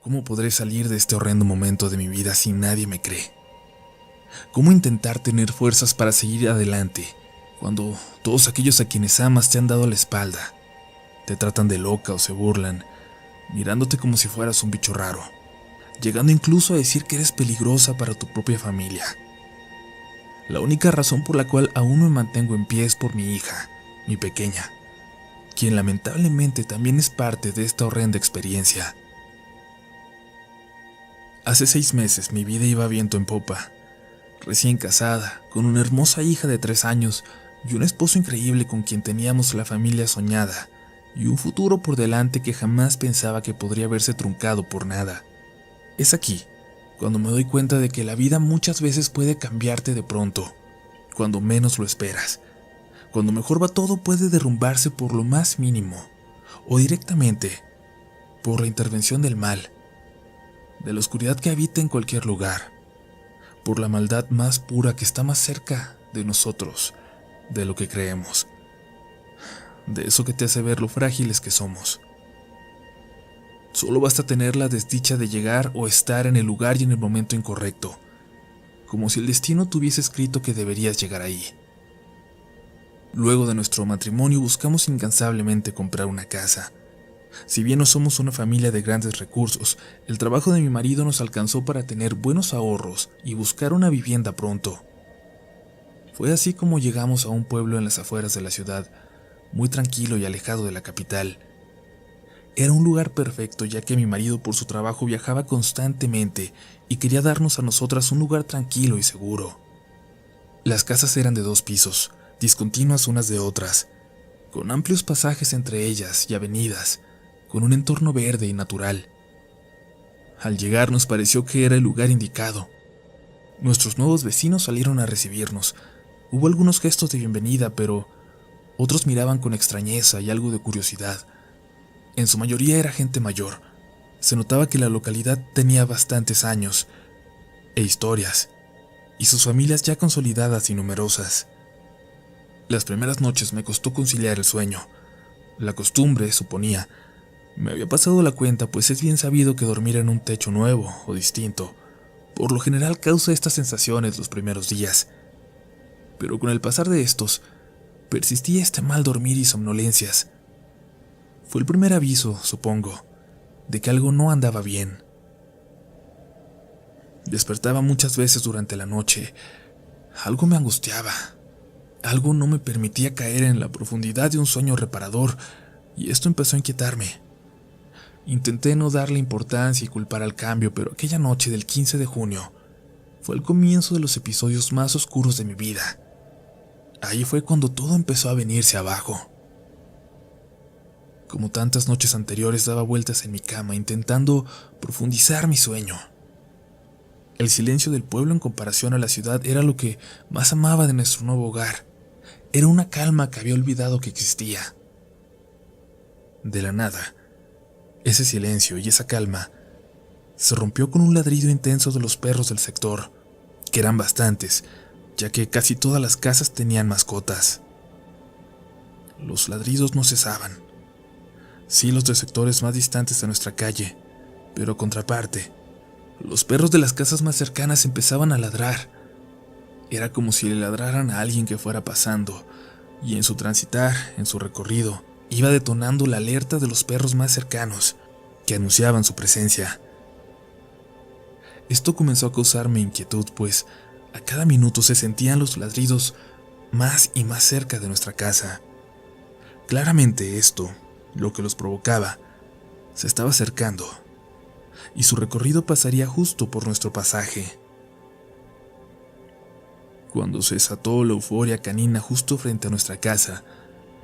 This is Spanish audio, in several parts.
¿Cómo podré salir de este horrendo momento de mi vida si nadie me cree? ¿Cómo intentar tener fuerzas para seguir adelante cuando todos aquellos a quienes amas te han dado la espalda, te tratan de loca o se burlan, mirándote como si fueras un bicho raro, llegando incluso a decir que eres peligrosa para tu propia familia? La única razón por la cual aún me mantengo en pie es por mi hija, mi pequeña, quien lamentablemente también es parte de esta horrenda experiencia. Hace 6 meses mi vida iba viento en popa, recién casada, con una hermosa hija de 3 años y un esposo increíble con quien teníamos la familia soñada y un futuro por delante que jamás pensaba que podría verse truncado por nada. Es aquí cuando me doy cuenta de que la vida muchas veces puede cambiarte de pronto, cuando menos lo esperas. Cuando mejor va todo puede derrumbarse por lo más mínimo, o directamente por la intervención del mal, de la oscuridad que habita en cualquier lugar, por la maldad más pura que está más cerca de nosotros de lo que creemos, de eso que te hace ver lo frágiles que somos. Solo basta tener la desdicha de llegar o estar en el lugar y en el momento incorrecto, como si el destino tuviese escrito que deberías llegar ahí. Luego de nuestro matrimonio buscamos incansablemente comprar una casa. Si bien no somos una familia de grandes recursos, el trabajo de mi marido nos alcanzó para tener buenos ahorros y buscar una vivienda pronto. Fue así como llegamos a un pueblo en las afueras de la ciudad, muy tranquilo y alejado de la capital. Era un lugar perfecto, ya que mi marido por su trabajo viajaba constantemente y quería darnos a nosotras un lugar tranquilo y seguro. Las casas eran de 2 pisos, discontinuas unas de otras, con amplios pasajes entre ellas y avenidas, con un entorno verde y natural. Al llegar nos pareció que era el lugar indicado. Nuestros nuevos vecinos salieron a recibirnos. Hubo algunos gestos de bienvenida, pero otros miraban con extrañeza y algo de curiosidad. En su mayoría era gente mayor. Se notaba que la localidad tenía bastantes años e historias, y sus familias ya consolidadas y numerosas. Las primeras noches me costó conciliar el sueño. La costumbre, suponía, me había pasado la cuenta, pues es bien sabido que dormir en un techo nuevo o distinto por lo general causa estas sensaciones los primeros días. Pero con el pasar de estos, persistía este mal dormir y somnolencias. Fue el primer aviso, supongo, de que algo no andaba bien. Despertaba muchas veces durante la noche. Algo me angustiaba. Algo no me permitía caer en la profundidad de un sueño reparador, y esto empezó a inquietarme. Intenté no darle importancia y culpar al cambio, pero aquella noche del 15 de junio fue el comienzo de los episodios más oscuros de mi vida. Ahí fue cuando todo empezó a venirse abajo. Como tantas noches anteriores, daba vueltas en mi cama intentando profundizar mi sueño. El silencio del pueblo en comparación a la ciudad era lo que más amaba de nuestro nuevo hogar. Era una calma que había olvidado que existía. De la nada, ese silencio y esa calma se rompió con un ladrido intenso de los perros del sector, que eran bastantes, ya que casi todas las casas tenían mascotas. Los ladridos no cesaban. Sí, los de sectores más distantes de nuestra calle, pero a contraparte, los perros de las casas más cercanas empezaban a ladrar. Era como si le ladraran a alguien que fuera pasando, y en su transitar, en su recorrido, iba detonando la alerta de los perros más cercanos, que anunciaban su presencia. Esto comenzó a causarme inquietud, pues a cada minuto se sentían los ladridos más y más cerca de nuestra casa. Claramente esto, lo que los provocaba, se estaba acercando, y su recorrido pasaría justo por nuestro pasaje. Cuando se desató la euforia canina justo frente a nuestra casa,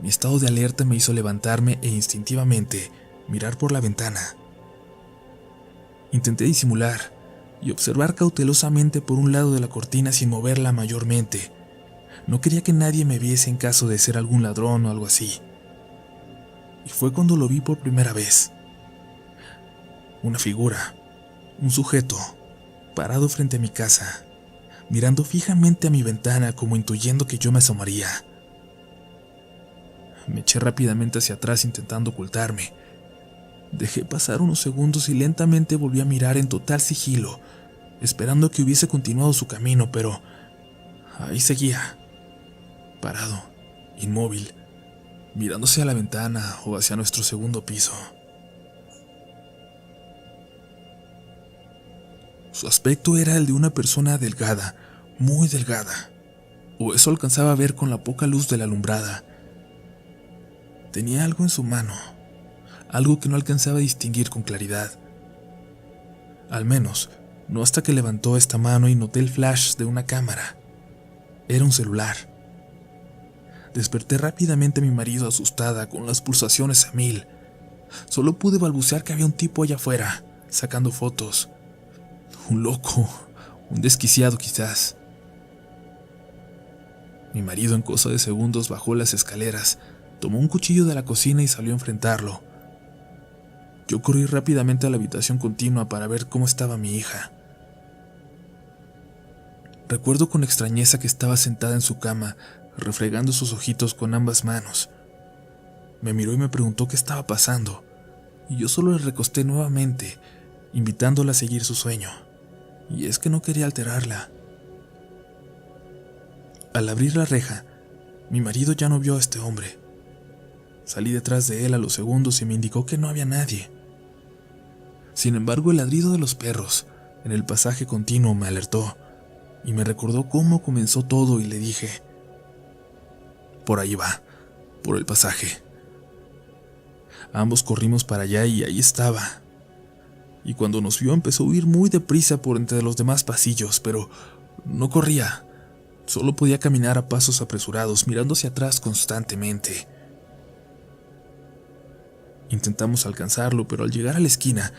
mi estado de alerta me hizo levantarme e instintivamente mirar por la ventana. Intenté disimular y observar cautelosamente por un lado de la cortina sin moverla mayormente. No quería que nadie me viese en caso de ser algún ladrón o algo así. Y fue cuando lo vi por primera vez. Una figura, un sujeto, parado frente a mi casa, mirando fijamente a mi ventana como intuyendo que yo me asomaría. Me eché rápidamente hacia atrás intentando ocultarme, Dejé pasar unos segundos y lentamente volví a mirar en total sigilo, esperando que hubiese continuado su camino, pero ahí seguía, parado, inmóvil, mirándose a la ventana o hacia nuestro segundo piso. Su aspecto era el de una persona delgada, muy delgada, o eso alcanzaba a ver con la poca luz de la alumbrada. Tenía algo en su mano, algo que no alcanzaba a distinguir con claridad. Al menos, no hasta que levantó esta mano y noté el flash de una cámara. Era un celular. Desperté rápidamente a mi marido asustada, con las pulsaciones a 1000. Solo pude balbucear que había un tipo allá afuera, sacando fotos. Un loco, un desquiciado quizás. Mi marido en cosa de segundos bajó las escaleras, tomó un cuchillo de la cocina y salió a enfrentarlo. Yo corrí rápidamente a la habitación contigua para ver cómo estaba mi hija. Recuerdo con extrañeza que estaba sentada en su cama, refregando sus ojitos con ambas manos. Me miró y me preguntó qué estaba pasando, y yo solo le recosté nuevamente, invitándola a seguir su sueño. Y es que no quería alterarla. Al abrir la reja, mi marido ya no vio a este hombre. Salí detrás de él a los segundos y me indicó que no había nadie. Sin embargo, el ladrido de los perros en el pasaje continuo me alertó y me recordó cómo comenzó todo y le dije: por ahí va, por el pasaje. Ambos corrimos para allá y ahí estaba. Y cuando nos vio empezó a huir muy deprisa por entre los demás pasillos, pero no corría. Solo podía caminar a pasos apresurados, mirando hacia atrás constantemente. Intentamos alcanzarlo, pero al llegar a la esquina,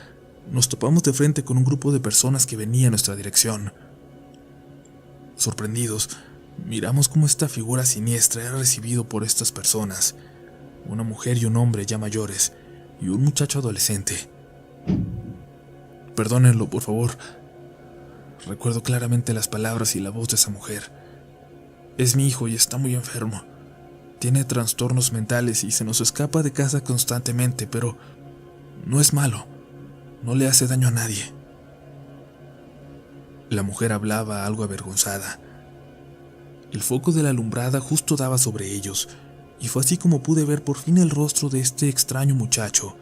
nos topamos de frente con un grupo de personas que venía en nuestra dirección. Sorprendidos, miramos cómo esta figura siniestra era recibido por estas personas, una mujer y un hombre ya mayores, y un muchacho adolescente. Perdónenlo, por favor. Recuerdo claramente las palabras y la voz de esa mujer. Es mi hijo y está muy enfermo. Tiene trastornos mentales y se nos escapa de casa constantemente, pero no es malo. No le hace daño a nadie. La mujer hablaba algo avergonzada. El foco de la alumbrada justo daba sobre ellos, y fue así como pude ver por fin el rostro de este extraño muchacho,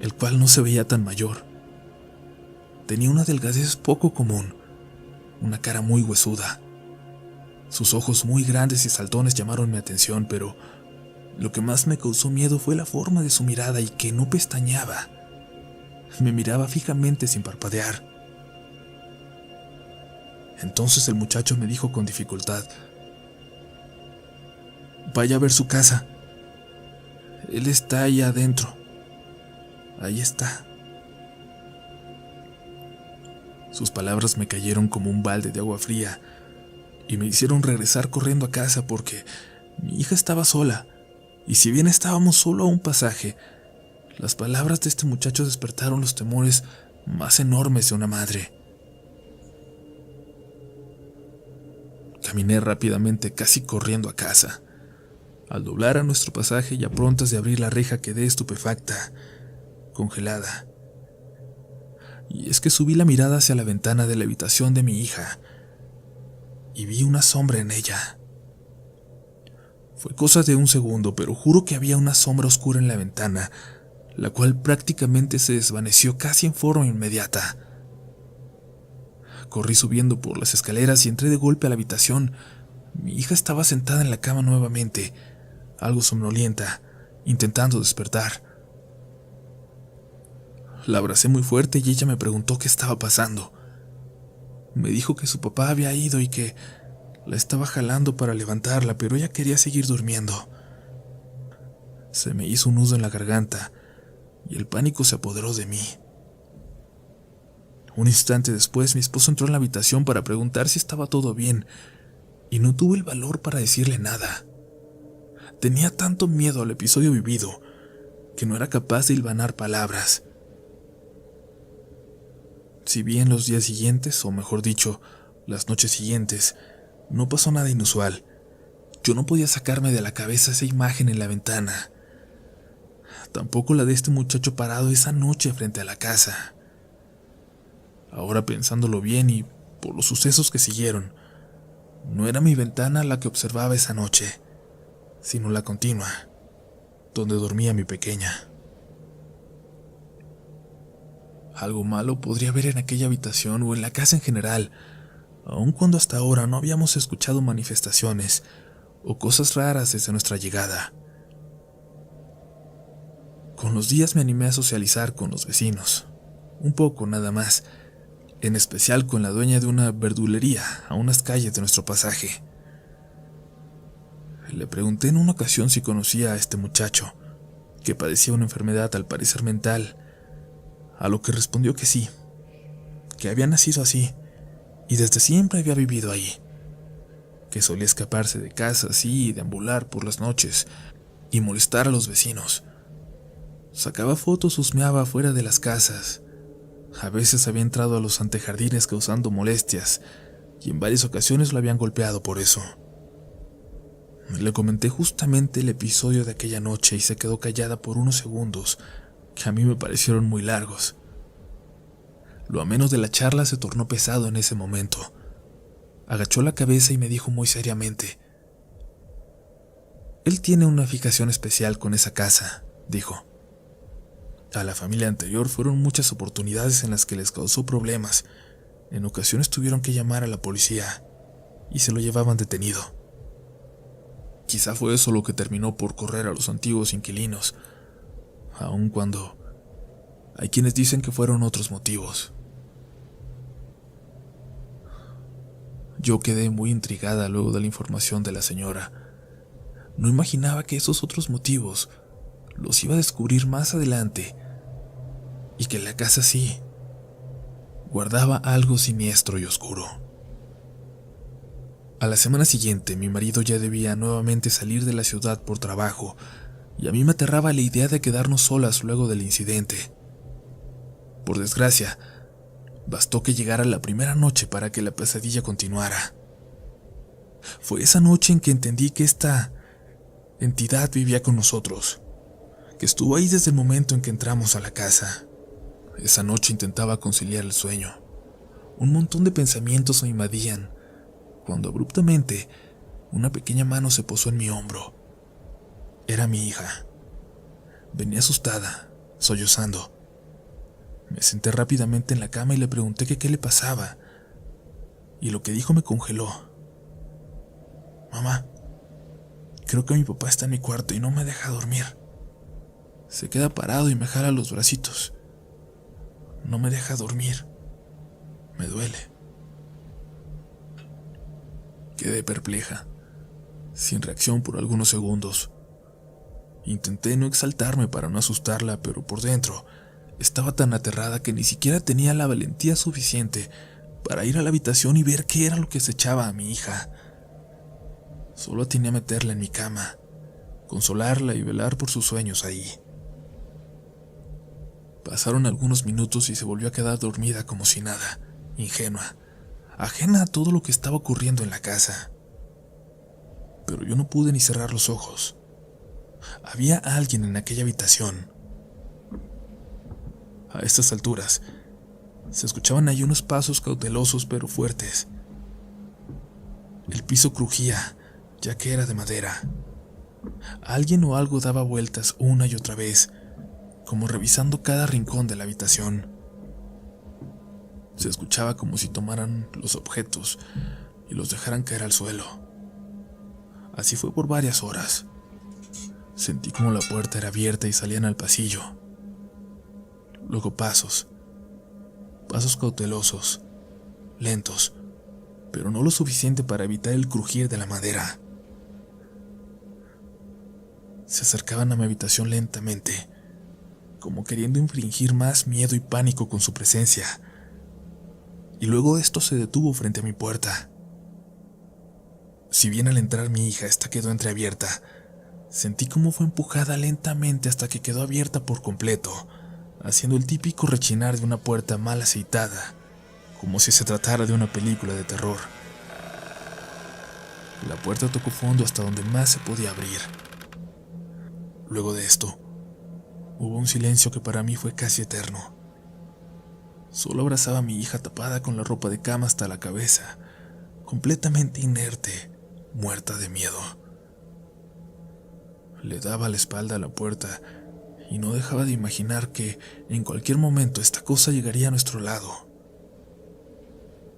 el cual no se veía tan mayor. Tenía una delgadez poco común, una cara muy huesuda. Sus ojos muy grandes y saltones llamaron mi atención, pero lo que más me causó miedo fue la forma de su mirada y que no pestañeaba. Me miraba fijamente sin parpadear. Entonces el muchacho me dijo con dificultad: vaya a ver su casa. Él está ahí adentro. Ahí está. Sus palabras me cayeron como un balde de agua fría y me hicieron regresar corriendo a casa porque mi hija estaba sola, y si bien estábamos solo a un pasaje, las palabras de este muchacho despertaron los temores más enormes de una madre. Caminé rápidamente, casi corriendo a casa. Al doblar a nuestro pasaje y a prontas de abrir la reja quedé estupefacta, congelada. Y es que subí la mirada hacia la ventana de la habitación de mi hija y vi una sombra en ella. Fue cosa de un segundo, pero juro que había una sombra oscura en la ventana, la cual prácticamente se desvaneció casi en forma inmediata. Corrí subiendo por las escaleras y entré de golpe a la habitación. Mi hija estaba sentada en la cama nuevamente, algo somnolienta, intentando despertar. La abracé muy fuerte y ella me preguntó qué estaba pasando. Me dijo que su papá había ido y que la estaba jalando para levantarla, pero ella quería seguir durmiendo. Se me hizo un nudo en la garganta y el pánico se apoderó de mí. Un instante después, mi esposo entró en la habitación para preguntar si estaba todo bien, y no tuve el valor para decirle nada. Tenía tanto miedo al episodio vivido que no era capaz de hilvanar palabras. Si bien los días siguientes, o mejor dicho, las noches siguientes, no pasó nada inusual, yo no podía sacarme de la cabeza esa imagen en la ventana. tampoco la de este muchacho parado esa noche frente a la casa. Ahora pensándolo bien y por los sucesos que siguieron, no era mi ventana la que observaba esa noche, sino la continua, donde dormía mi pequeña. Algo malo podría haber en aquella habitación o en la casa en general, aun cuando hasta ahora no habíamos escuchado manifestaciones o cosas raras desde nuestra llegada. Con los días me animé a socializar con los vecinos, un poco nada más, en especial con la dueña de una verdulería a unas calles de nuestro pasaje. Le pregunté en una ocasión si conocía a este muchacho, que padecía una enfermedad al parecer mental, a lo que respondió que sí, que había nacido así y desde siempre había vivido ahí, que solía escaparse de casa así y deambular por las noches y molestar a los vecinos. Sacaba fotos, husmeaba fuera de las casas. A veces había entrado a los antejardines causando molestias y en varias ocasiones lo habían golpeado por eso. Le comenté justamente el episodio de aquella noche y se quedó callada por unos segundos que a mí me parecieron muy largos. Lo ameno de la charla se tornó pesado en ese momento. Agachó la cabeza y me dijo muy seriamente: «Él tiene una fijación especial con esa casa», dijo. A la familia anterior fueron muchas oportunidades en las que les causó problemas. En ocasiones tuvieron que llamar a la policía y se lo llevaban detenido. Quizá fue eso lo que terminó por correr a los antiguos inquilinos, aun cuando hay quienes dicen que fueron otros motivos. Yo quedé muy intrigada luego de la información de la señora. No imaginaba que esos otros motivos los iba a descubrir más adelante, y que la casa sí guardaba algo siniestro y oscuro. A la semana siguiente, mi marido ya debía nuevamente salir de la ciudad por trabajo, y a mí me aterraba la idea de quedarnos solas luego del incidente. Por desgracia, bastó que llegara la primera noche para que la pesadilla continuara. Fue esa noche en que entendí que esta entidad vivía con nosotros, que estuvo ahí desde el momento en que entramos a la casa. Esa noche intentaba conciliar el sueño. Un montón de pensamientos me invadían, cuando abruptamente una pequeña mano se posó en mi hombro. Era mi hija. Venía asustada, sollozando. Me senté rápidamente en la cama y le pregunté que qué le pasaba, y lo que dijo me congeló. «Mamá, creo que mi papá está en mi cuarto y no me deja dormir. Se queda parado y me jala los bracitos. No me deja dormir. Me duele». Quedé perpleja, sin reacción por algunos segundos. Intenté no exaltarme para no asustarla, pero por dentro estaba tan aterrada que ni siquiera tenía la valentía suficiente para ir a la habitación y ver qué era lo que acechaba a mi hija. Solo atiné a meterla en mi cama, consolarla y velar por sus sueños ahí. Pasaron algunos minutos y se volvió a quedar dormida como si nada, ingenua, ajena a todo lo que estaba ocurriendo en la casa. Pero yo no pude ni cerrar los ojos. Había alguien en aquella habitación. A estas alturas, se escuchaban ahí unos pasos cautelosos pero fuertes. El piso crujía, ya que era de madera. Alguien o algo daba vueltas una y otra vez, como revisando cada rincón de la habitación. Se escuchaba como si tomaran los objetos y los dejaran caer al suelo. Así fue por varias horas. Sentí como la puerta era abierta y salían al pasillo. Luego pasos cautelosos, lentos, pero no lo suficiente para evitar el crujir de la madera. Se acercaban a mi habitación lentamente, como queriendo infligir más miedo y pánico con su presencia. Y luego esto se detuvo frente a mi puerta. Si bien al entrar mi hija esta quedó entreabierta, sentí cómo fue empujada lentamente hasta que quedó abierta por completo, haciendo el típico rechinar de una puerta mal aceitada, como si se tratara de una película de terror. La puerta tocó fondo hasta donde más se podía abrir. Luego de esto, Hubo un silencio que para mí fue casi eterno. Solo abrazaba a mi hija tapada con la ropa de cama hasta la cabeza, completamente inerte, muerta de miedo. Le daba la espalda a la puerta y no dejaba de imaginar que en cualquier momento esta cosa llegaría a nuestro lado.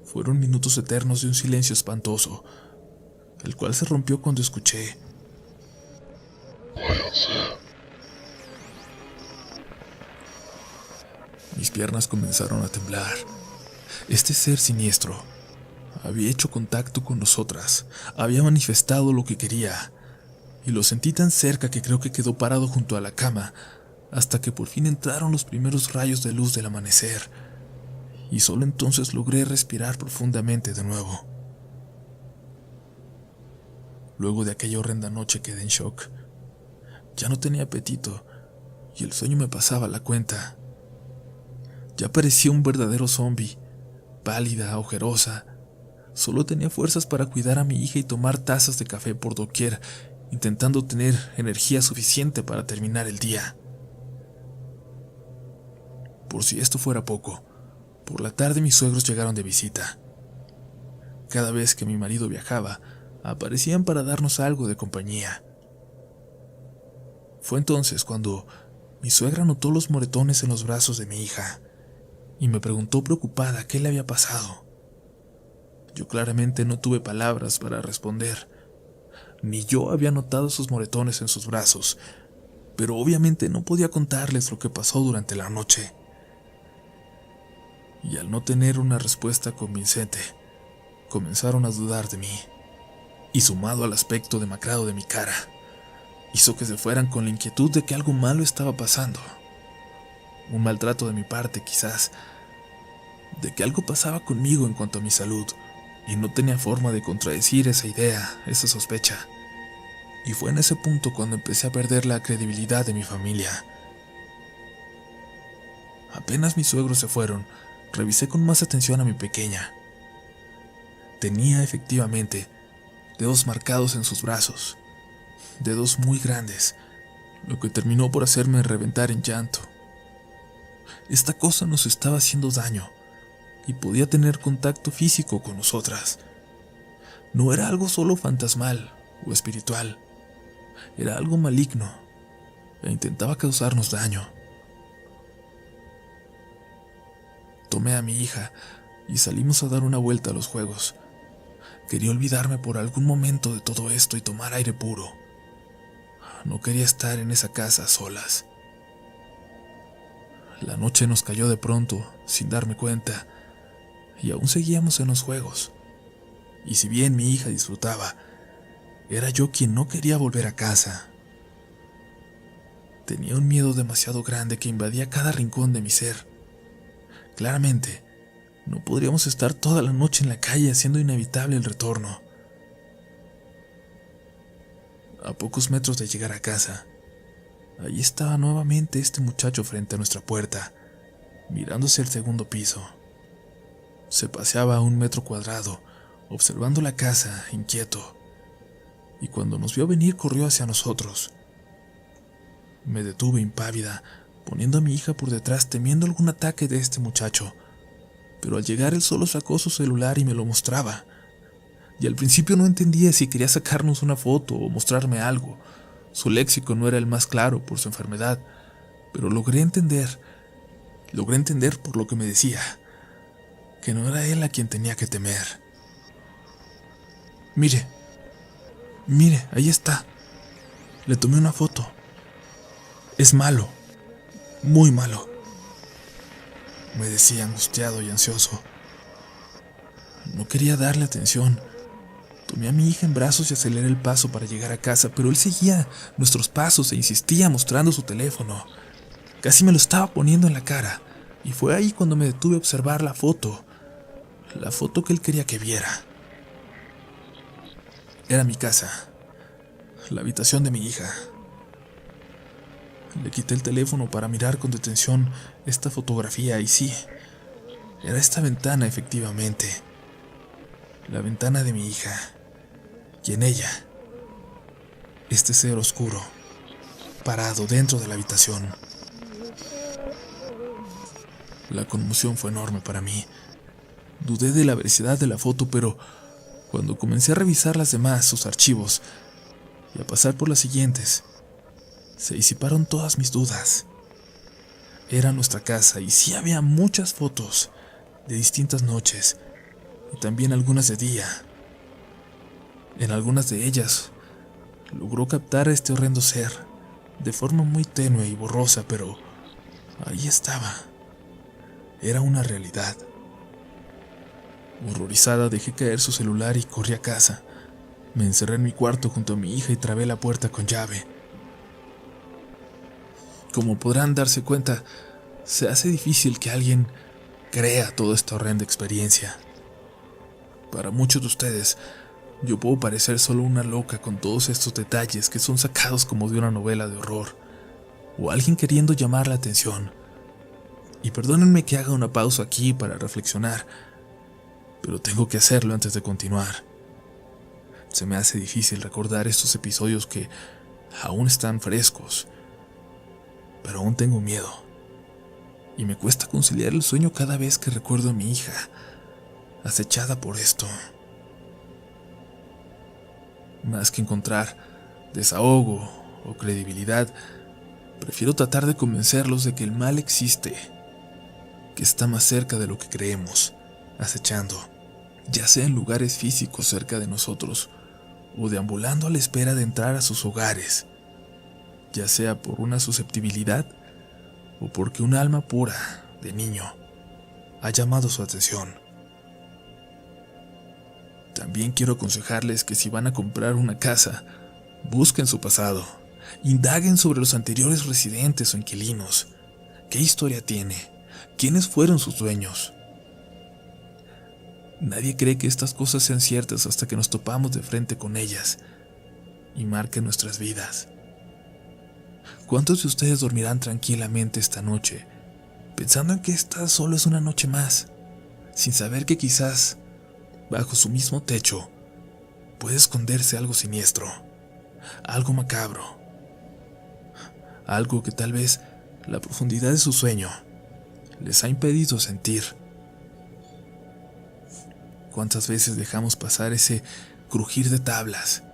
Fueron minutos eternos de un silencio espantoso, el cual se rompió cuando escuché: váyanse. Mis piernas comenzaron a temblar. Este ser siniestro había hecho contacto con nosotras, había manifestado lo que quería, y lo sentí tan cerca que creo que quedó parado junto a la cama, hasta que por fin entraron los primeros rayos de luz del amanecer, y solo entonces logré respirar profundamente de nuevo. Luego de aquella horrenda noche quedé en shock. Ya no tenía apetito, y el sueño me pasaba la cuenta. Ya parecía un verdadero zombie, pálida, ojerosa. Solo tenía fuerzas para cuidar a mi hija y tomar tazas de café por doquier, intentando tener energía suficiente para terminar el día. Por si esto fuera poco, por la tarde mis suegros llegaron de visita. Cada vez que mi marido viajaba, aparecían para darnos algo de compañía. Fue entonces cuando mi suegra notó los moretones en los brazos de mi hija y me preguntó preocupada qué le había pasado. Yo claramente no tuve palabras para responder. Ni yo había notado esos moretones en sus brazos, pero obviamente no podía contarles lo que pasó durante la noche. Y al no tener una respuesta convincente, comenzaron a dudar de mí, y sumado al aspecto demacrado de mi cara, hizo que se fueran con la inquietud de que algo malo estaba pasando. Un maltrato de mi parte, quizás, de que algo pasaba conmigo en cuanto a mi salud, y no tenía forma de contradecir esa idea, esa sospecha. Y fue en ese punto cuando empecé a perder la credibilidad de mi familia. Apenas mis suegros se fueron, revisé con más atención a mi pequeña. Tenía efectivamente dedos marcados en sus brazos, dedos muy grandes, lo que terminó por hacerme reventar en llanto. Esta cosa nos estaba haciendo daño y podía tener contacto físico con nosotras. No era algo solo fantasmal o espiritual, era algo maligno e intentaba causarnos daño. Tomé a mi hija y salimos a dar una vuelta a los juegos. Quería olvidarme por algún momento de todo esto y tomar aire puro. No quería estar en esa casa a solas. La noche nos cayó de pronto, sin darme cuenta, y aún seguíamos en los juegos. Y si bien mi hija disfrutaba, era yo quien no quería volver a casa. Tenía un miedo demasiado grande que invadía cada rincón de mi ser. Claramente, no podríamos estar toda la noche en la calle haciendo inevitable el retorno. A pocos metros de llegar a casa, allí estaba nuevamente este muchacho frente a nuestra puerta, mirándose el segundo piso. Se paseaba a 1 metro cuadrado, observando la casa, inquieto, y cuando nos vio venir corrió hacia nosotros. Me detuve impávida, poniendo a mi hija por detrás temiendo algún ataque de este muchacho, pero al llegar él solo sacó su celular y me lo mostraba. Y al principio no entendía si quería sacarnos una foto o mostrarme algo. Su léxico no era el más claro por su enfermedad, pero logré entender por lo que me decía, que no era él a quien tenía que temer. Mire, ahí está. Le tomé una foto. Es malo, muy malo, me decía angustiado y ansioso. No quería darle atención. Tomé a mi hija en brazos y aceleré el paso para llegar a casa, pero él seguía nuestros pasos e insistía mostrando su teléfono. Casi me lo estaba poniendo en la cara, y fue ahí cuando me detuve a observar la foto que él quería que viera. Era mi casa, la habitación de mi hija. Le quité el teléfono para mirar con detención esta fotografía y sí, era esta ventana efectivamente, la ventana de mi hija, y en ella, este ser oscuro, parado dentro de la habitación, La conmoción fue enorme para mí. Dudé de la veracidad de la foto, pero cuando comencé a revisar las demás, sus archivos, y a pasar por las siguientes, se disiparon todas mis dudas. Era nuestra casa y sí había muchas fotos de distintas noches y también algunas de día. En algunas de ellas logró captar a este horrendo ser de forma muy tenue y borrosa, pero ahí estaba. Era una realidad. Horrorizada, dejé caer su celular y corrí a casa. Me encerré en mi cuarto junto a mi hija y trabé la puerta con llave. Como podrán darse cuenta, se hace difícil que alguien crea toda esta horrenda experiencia. Para muchos de ustedes, yo puedo parecer solo una loca con todos estos detalles que son sacados como de una novela de horror, o alguien queriendo llamar la atención. Y perdónenme que haga una pausa aquí para reflexionar, pero tengo que hacerlo antes de continuar. Se me hace difícil recordar estos episodios que aún están frescos, pero aún tengo miedo. Y me cuesta conciliar el sueño cada vez que recuerdo a mi hija, acechada por esto. Más que encontrar desahogo o credibilidad, prefiero tratar de convencerlos de que el mal existe, que está más cerca de lo que creemos, acechando, ya sea en lugares físicos cerca de nosotros, o deambulando a la espera de entrar a sus hogares, ya sea por una susceptibilidad o porque un alma pura de niño ha llamado su atención. También quiero aconsejarles que si van a comprar una casa, busquen su pasado, indaguen sobre los anteriores residentes o inquilinos, qué historia tiene, quiénes fueron sus dueños. Nadie cree que estas cosas sean ciertas hasta que nos topamos de frente con ellas y marquen nuestras vidas. ¿Cuántos de ustedes dormirán tranquilamente esta noche, pensando en que esta solo es una noche más, sin saber que quizás, bajo su mismo techo, puede esconderse algo siniestro, algo macabro, algo que tal vez la profundidad de su sueño les ha impedido sentir? ¿Cuántas veces dejamos pasar ese crujir de tablas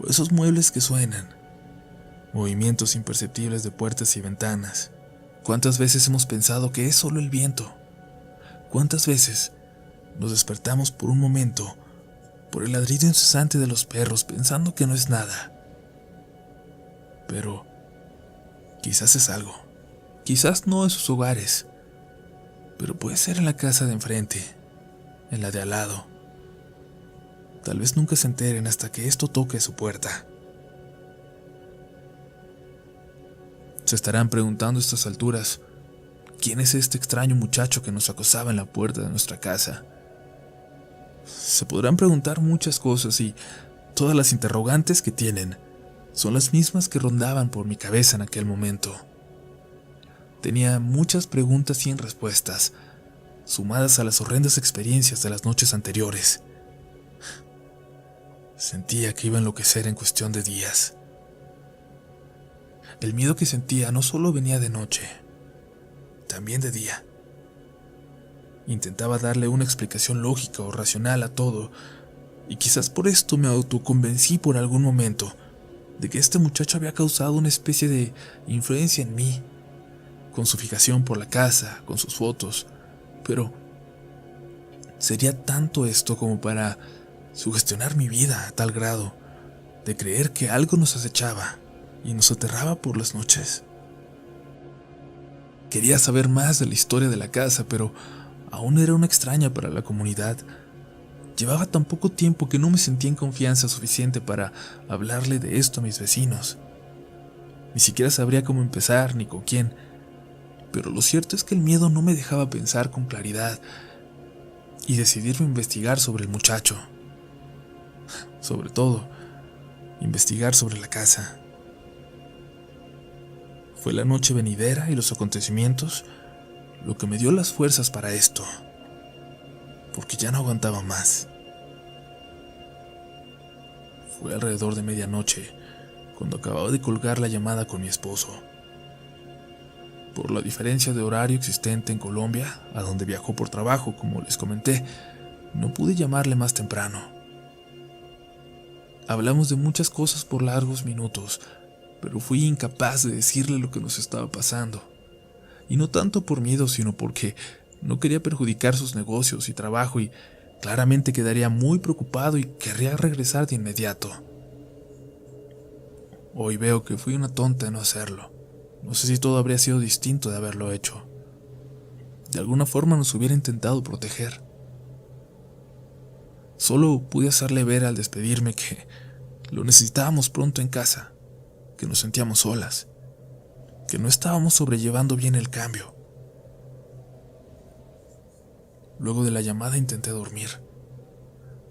o esos muebles que suenan? Movimientos imperceptibles de puertas y ventanas. ¿Cuántas veces hemos pensado que es solo el viento? ¿Cuántas veces nos despertamos por un momento por el ladrido incesante de los perros pensando que no es nada? Pero quizás es algo. Quizás no en sus hogares, pero puede ser en la casa de enfrente, en la de al lado. Tal vez nunca se enteren hasta que esto toque su puerta. Se estarán preguntando a estas alturas, ¿quién es este extraño muchacho que nos acosaba en la puerta de nuestra casa? Se podrán preguntar muchas cosas y todas las interrogantes que tienen son las mismas que rondaban por mi cabeza en aquel momento. Tenía muchas preguntas sin respuestas, sumadas a las horrendas experiencias de las noches anteriores. Sentía que iba a enloquecer en cuestión de días. El miedo que sentía no solo venía de noche, también de día. Intentaba darle una explicación lógica o racional a todo, y quizás por esto me autoconvencí por algún momento de que este muchacho había causado una especie de influencia en mí, con su fijación por la casa, con sus fotos, pero ¿sería tanto esto como para sugestionar mi vida a tal grado de creer que algo nos acechaba y nos aterraba por las noches? Quería saber más de la historia de la casa, pero aún era una extraña para la comunidad. Llevaba tan poco tiempo que no me sentía en confianza suficiente para hablarle de esto a mis vecinos. Ni siquiera sabría cómo empezar ni con quién, pero lo cierto es que el miedo no me dejaba pensar con claridad y decidirme a investigar sobre el muchacho. Sobre todo, investigar sobre la casa. Fue la noche venidera y los acontecimientos lo que me dio las fuerzas para esto, porque ya no aguantaba más. Fue alrededor de medianoche cuando acababa de colgar la llamada con mi esposo. Por la diferencia de horario existente en Colombia, a donde viajó por trabajo, como les comenté, no pude llamarle más temprano. Hablamos de muchas cosas por largos minutos, pero fui incapaz de decirle lo que nos estaba pasando. Y no tanto por miedo, sino porque no quería perjudicar sus negocios y trabajo, y claramente quedaría muy preocupado y querría regresar de inmediato. Hoy veo que fui una tonta de no hacerlo. No sé si todo habría sido distinto de haberlo hecho. De alguna forma nos hubiera intentado proteger. Solo pude hacerle ver al despedirme que lo necesitábamos pronto en casa, que nos sentíamos solas, que no estábamos sobrellevando bien el cambio. Luego de la llamada intenté dormir.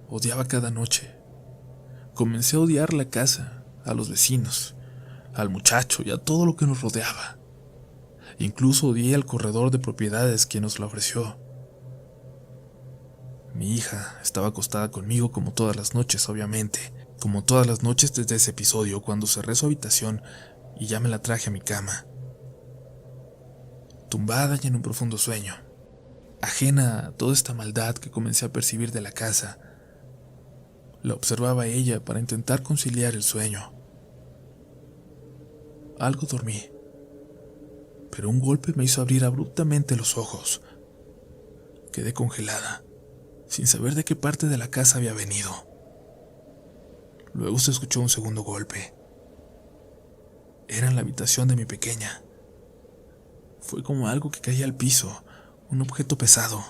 Odiaba cada noche. Comencé a odiar la casa, a los vecinos, al muchacho y a todo lo que nos rodeaba. Incluso odié al corredor de propiedades quien nos la ofreció. Mi hija estaba acostada conmigo como todas las noches, obviamente, como todas las noches desde ese episodio, cuando cerré su habitación y ya me la traje a mi cama. Tumbada y en un profundo sueño, ajena a toda esta maldad que comencé a percibir de la casa, la observaba a ella para intentar conciliar el sueño. Algo dormí, pero un golpe me hizo abrir abruptamente los ojos. Quedé congelada, sin saber de qué parte de la casa había venido. Luego se escuchó un segundo golpe. Era en la habitación de mi pequeña. Fue como algo que caía al piso, un objeto pesado.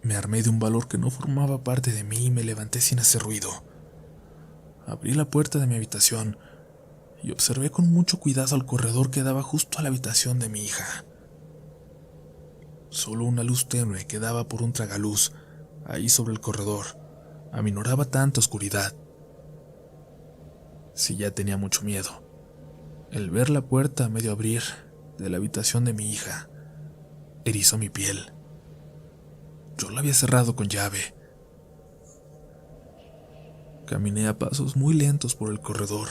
Me armé de un valor que no formaba parte de mí y me levanté sin hacer ruido. Abrí la puerta de mi habitación y observé con mucho cuidado el corredor que daba justo a la habitación de mi hija. Solo una luz tenue que daba por un tragaluz ahí sobre el corredor aminoraba tanta oscuridad. Sí, ya tenía mucho miedo. El ver la puerta a medio abrir de la habitación de mi hija erizó mi piel. Yo la había cerrado con llave. Caminé a pasos muy lentos por el corredor.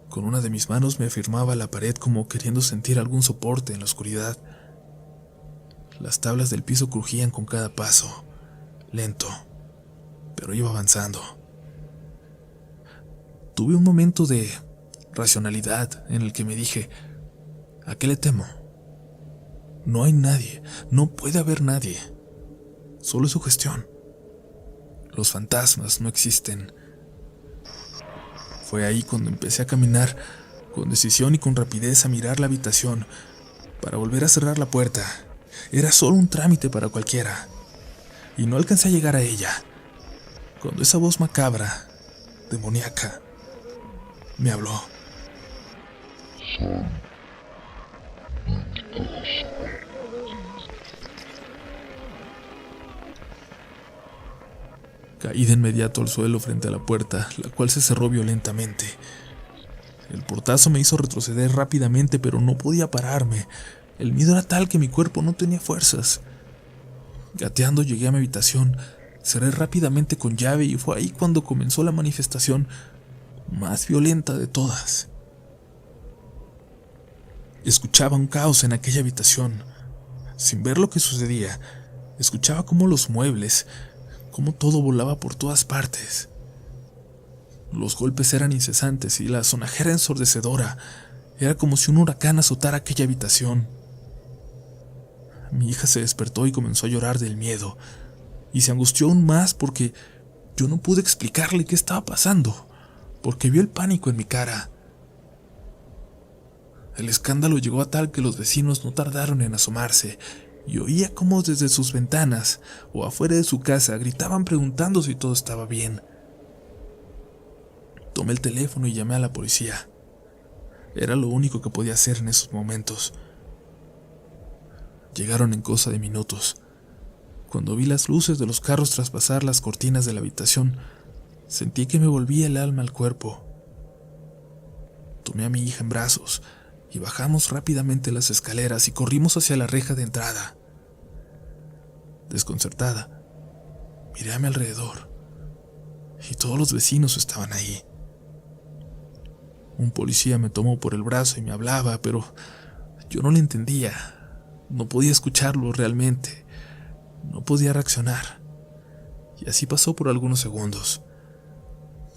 Con una de mis manos me afirmaba la pared como queriendo sentir algún soporte en la oscuridad. Las tablas del piso crujían con cada paso, lento, pero iba avanzando. Tuve un momento de racionalidad en el que me dije, ¿a qué le temo? No hay nadie, no puede haber nadie. Solo es sugestión. Los fantasmas no existen. Fue ahí cuando empecé a caminar con decisión y con rapidez a mirar la habitación para volver a cerrar la puerta. Era solo un trámite para cualquiera. Y no alcancé a llegar a ella cuando esa voz macabra, demoníaca, me habló. Caí de inmediato al suelo frente a la puerta, la cual se cerró violentamente. El portazo me hizo retroceder rápidamente, pero no podía pararme. El miedo era tal que mi cuerpo no tenía fuerzas. Gateando llegué a mi habitación, cerré rápidamente con llave y fue ahí cuando comenzó la manifestación más violenta de todas. Escuchaba un caos en aquella habitación. Sin ver lo que sucedía, escuchaba cómo los muebles, cómo todo volaba por todas partes. Los golpes eran incesantes y la sonajera ensordecedora. Era como si un huracán azotara aquella habitación. Mi hija se despertó y comenzó a llorar del miedo, y se angustió aún más porque yo no pude explicarle qué estaba pasando, porque vio el pánico en mi cara. El escándalo llegó a tal que los vecinos no tardaron en asomarse, y oía cómo desde sus ventanas o afuera de su casa gritaban preguntando si todo estaba bien. Tomé el teléfono y llamé a la policía. Era lo único que podía hacer en esos momentos. Llegaron en cosa de minutos. Cuando vi las luces de los carros traspasar las cortinas de la habitación, sentí que me volvía el alma al cuerpo. Tomé a mi hija en brazos y bajamos rápidamente las escaleras y corrimos hacia la reja de entrada. Desconcertada, miré a mi alrededor y todos los vecinos estaban ahí. Un policía me tomó por el brazo y me hablaba, pero Yo no le entendía, no podía escucharlo realmente, no podía reaccionar. Y así pasó por algunos segundos.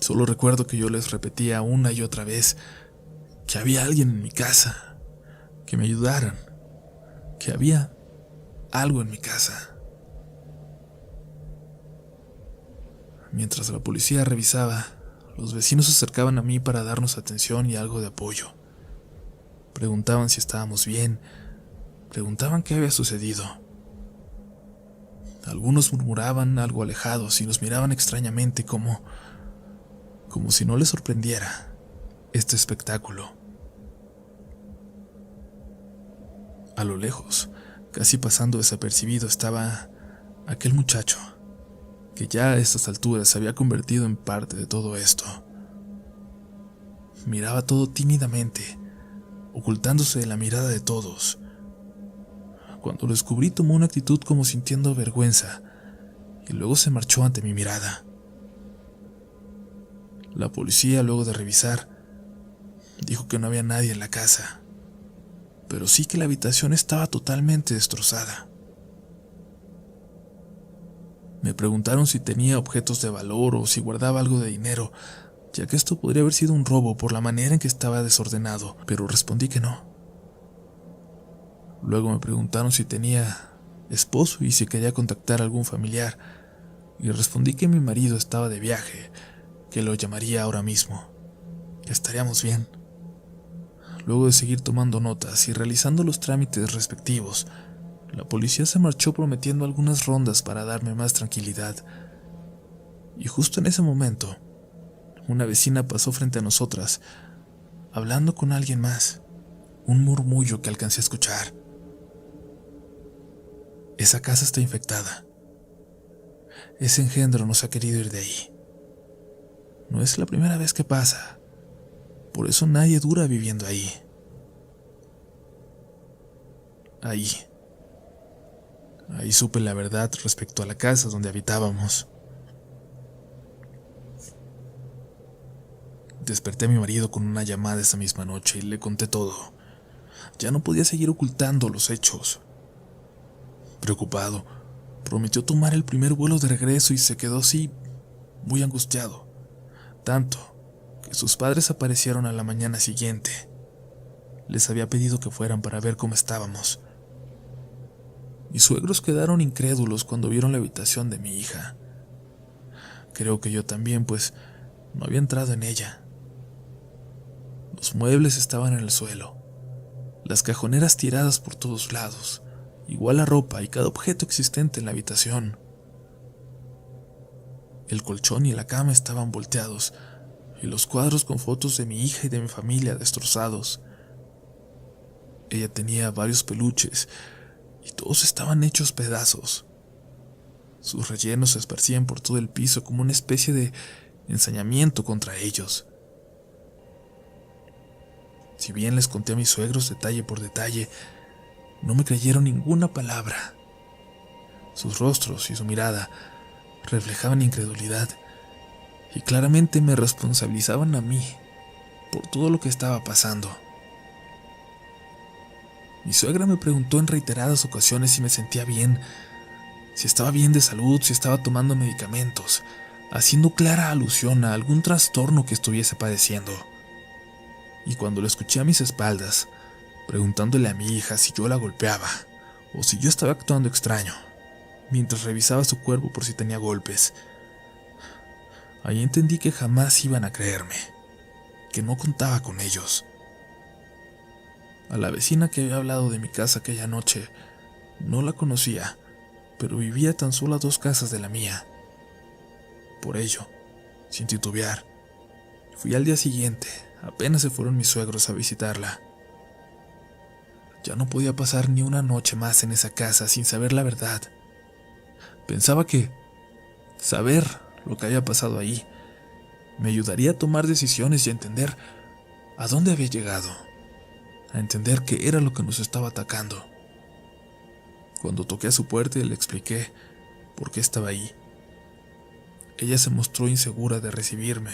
Solo recuerdo que yo les repetía una y otra vez que había alguien en mi casa, que me ayudaran, que había algo en mi casa. Mientras la policía revisaba, los vecinos se acercaban a mí para darnos atención y algo de apoyo. Preguntaban si estábamos bien, preguntaban qué había sucedido. Algunos murmuraban algo alejados y nos miraban extrañamente como si no les sorprendiera este espectáculo. A lo lejos, casi pasando desapercibido, estaba aquel muchacho, que ya a estas alturas se había convertido en parte de todo esto. Miraba todo tímidamente, ocultándose de la mirada de todos. Cuando lo descubrí, tomó una actitud como sintiendo vergüenza, y luego se marchó ante mi mirada. La policía, luego de revisar, dijo que no había nadie en la casa, pero sí que la habitación estaba totalmente destrozada. Me preguntaron si tenía objetos de valor o si guardaba algo de dinero, ya que esto podría haber sido un robo por la manera en que estaba desordenado, pero respondí que no. Luego me preguntaron si tenía esposo y si quería contactar a algún familiar, y respondí que mi marido estaba de viaje, que lo llamaría ahora mismo, que estaríamos bien. Luego de seguir tomando notas y realizando los trámites respectivos, la policía se marchó prometiendo algunas rondas para darme más tranquilidad. Y justo en ese momento, una vecina pasó frente a nosotras, hablando con alguien más, un murmullo que alcancé a escuchar. Esa casa está infectada. Ese engendro no se ha querido ir de ahí. No es la primera vez que pasa. Por eso nadie dura viviendo ahí. Ahí supe la verdad respecto a la casa donde habitábamos. Desperté a mi marido con una llamada esa misma noche y le conté todo. Ya no podía seguir ocultando los hechos. Preocupado, prometió tomar el primer vuelo de regreso y se quedó así, muy angustiado. Tanto que sus padres aparecieron a la mañana siguiente. Les había pedido que fueran para ver cómo estábamos. Mis suegros quedaron incrédulos cuando vieron la habitación de mi hija. Creo que yo también, pues no había entrado en ella. Los muebles estaban en el suelo, las cajoneras tiradas por todos lados, igual la ropa y cada objeto existente en la habitación. El colchón y la cama estaban volteados, y los cuadros con fotos de mi hija y de mi familia destrozados. Ella tenía varios peluches, y todos estaban hechos pedazos. Sus rellenos se esparcían por todo el piso como una especie de ensañamiento contra ellos. Si bien les conté a mis suegros detalle por detalle, no me creyeron ninguna palabra. Sus rostros y su mirada reflejaban incredulidad y claramente me responsabilizaban a mí por todo lo que estaba pasando. Mi suegra me preguntó en reiteradas ocasiones si me sentía bien, si estaba bien de salud, si estaba tomando medicamentos, haciendo clara alusión a algún trastorno que estuviese padeciendo. Y cuando lo escuché a mis espaldas, preguntándole a mi hija si yo la golpeaba o si yo estaba actuando extraño, mientras revisaba su cuerpo por si tenía golpes, ahí entendí que jamás iban a creerme, que no contaba con ellos. A la vecina que había hablado de mi casa aquella noche, no la conocía, pero vivía tan solo a 2 casas de la mía. Por ello, sin titubear, fui al día siguiente, apenas se fueron mis suegros a visitarla. Ya no podía pasar ni una noche más en esa casa sin saber la verdad. Pensaba que saber lo que había pasado ahí me ayudaría a tomar decisiones y a entender a dónde había llegado, a entender qué era lo que nos estaba atacando. Cuando toqué a su puerta y le expliqué por qué estaba ahí, ella se mostró insegura de recibirme,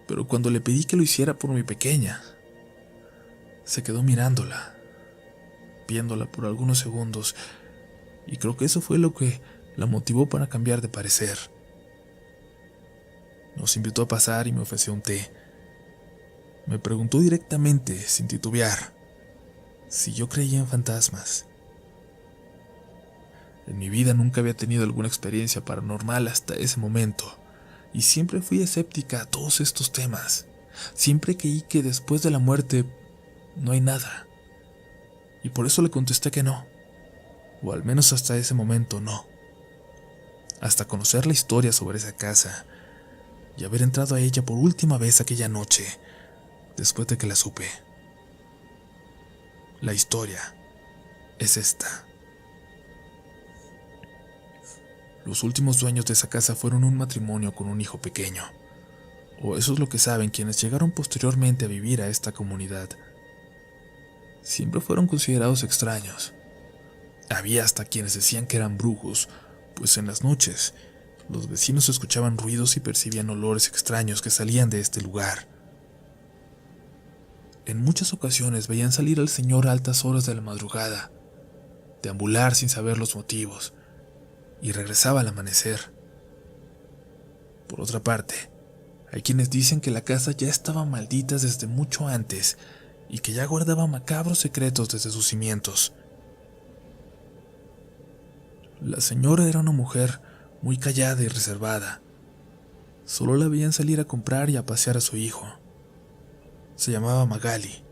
pero cuando le pedí que lo hiciera por mi pequeña, se quedó mirándola, viéndola por algunos segundos, y creo que eso fue lo que la motivó para cambiar de parecer. Nos invitó a pasar y me ofreció un té. Me preguntó directamente, sin titubear, si yo creía en fantasmas. En mi vida nunca había tenido alguna experiencia paranormal hasta ese momento, y siempre fui escéptica a todos estos temas. Siempre creí que después de la muerte no hay nada, y por eso le contesté que no, o al menos hasta ese momento no. Hasta conocer la historia sobre esa casa y haber entrado a ella por última vez aquella noche, después de que la supe. La historia es esta. Los últimos dueños de esa casa fueron un matrimonio con un hijo pequeño, o eso es lo que saben quienes llegaron posteriormente a vivir a esta comunidad. Siempre fueron considerados extraños. Había hasta quienes decían que eran brujos, pues en las noches los vecinos escuchaban ruidos y percibían olores extraños que salían de este lugar. En muchas ocasiones veían salir al señor a altas horas de la madrugada, deambular sin saber los motivos, y regresaba al amanecer. Por otra parte, hay quienes dicen que la casa ya estaba maldita desde mucho antes y que ya guardaba macabros secretos desde sus cimientos. La señora era una mujer muy callada y reservada. Solo la veían salir a comprar y a pasear a su hijo. Se llamaba Magali,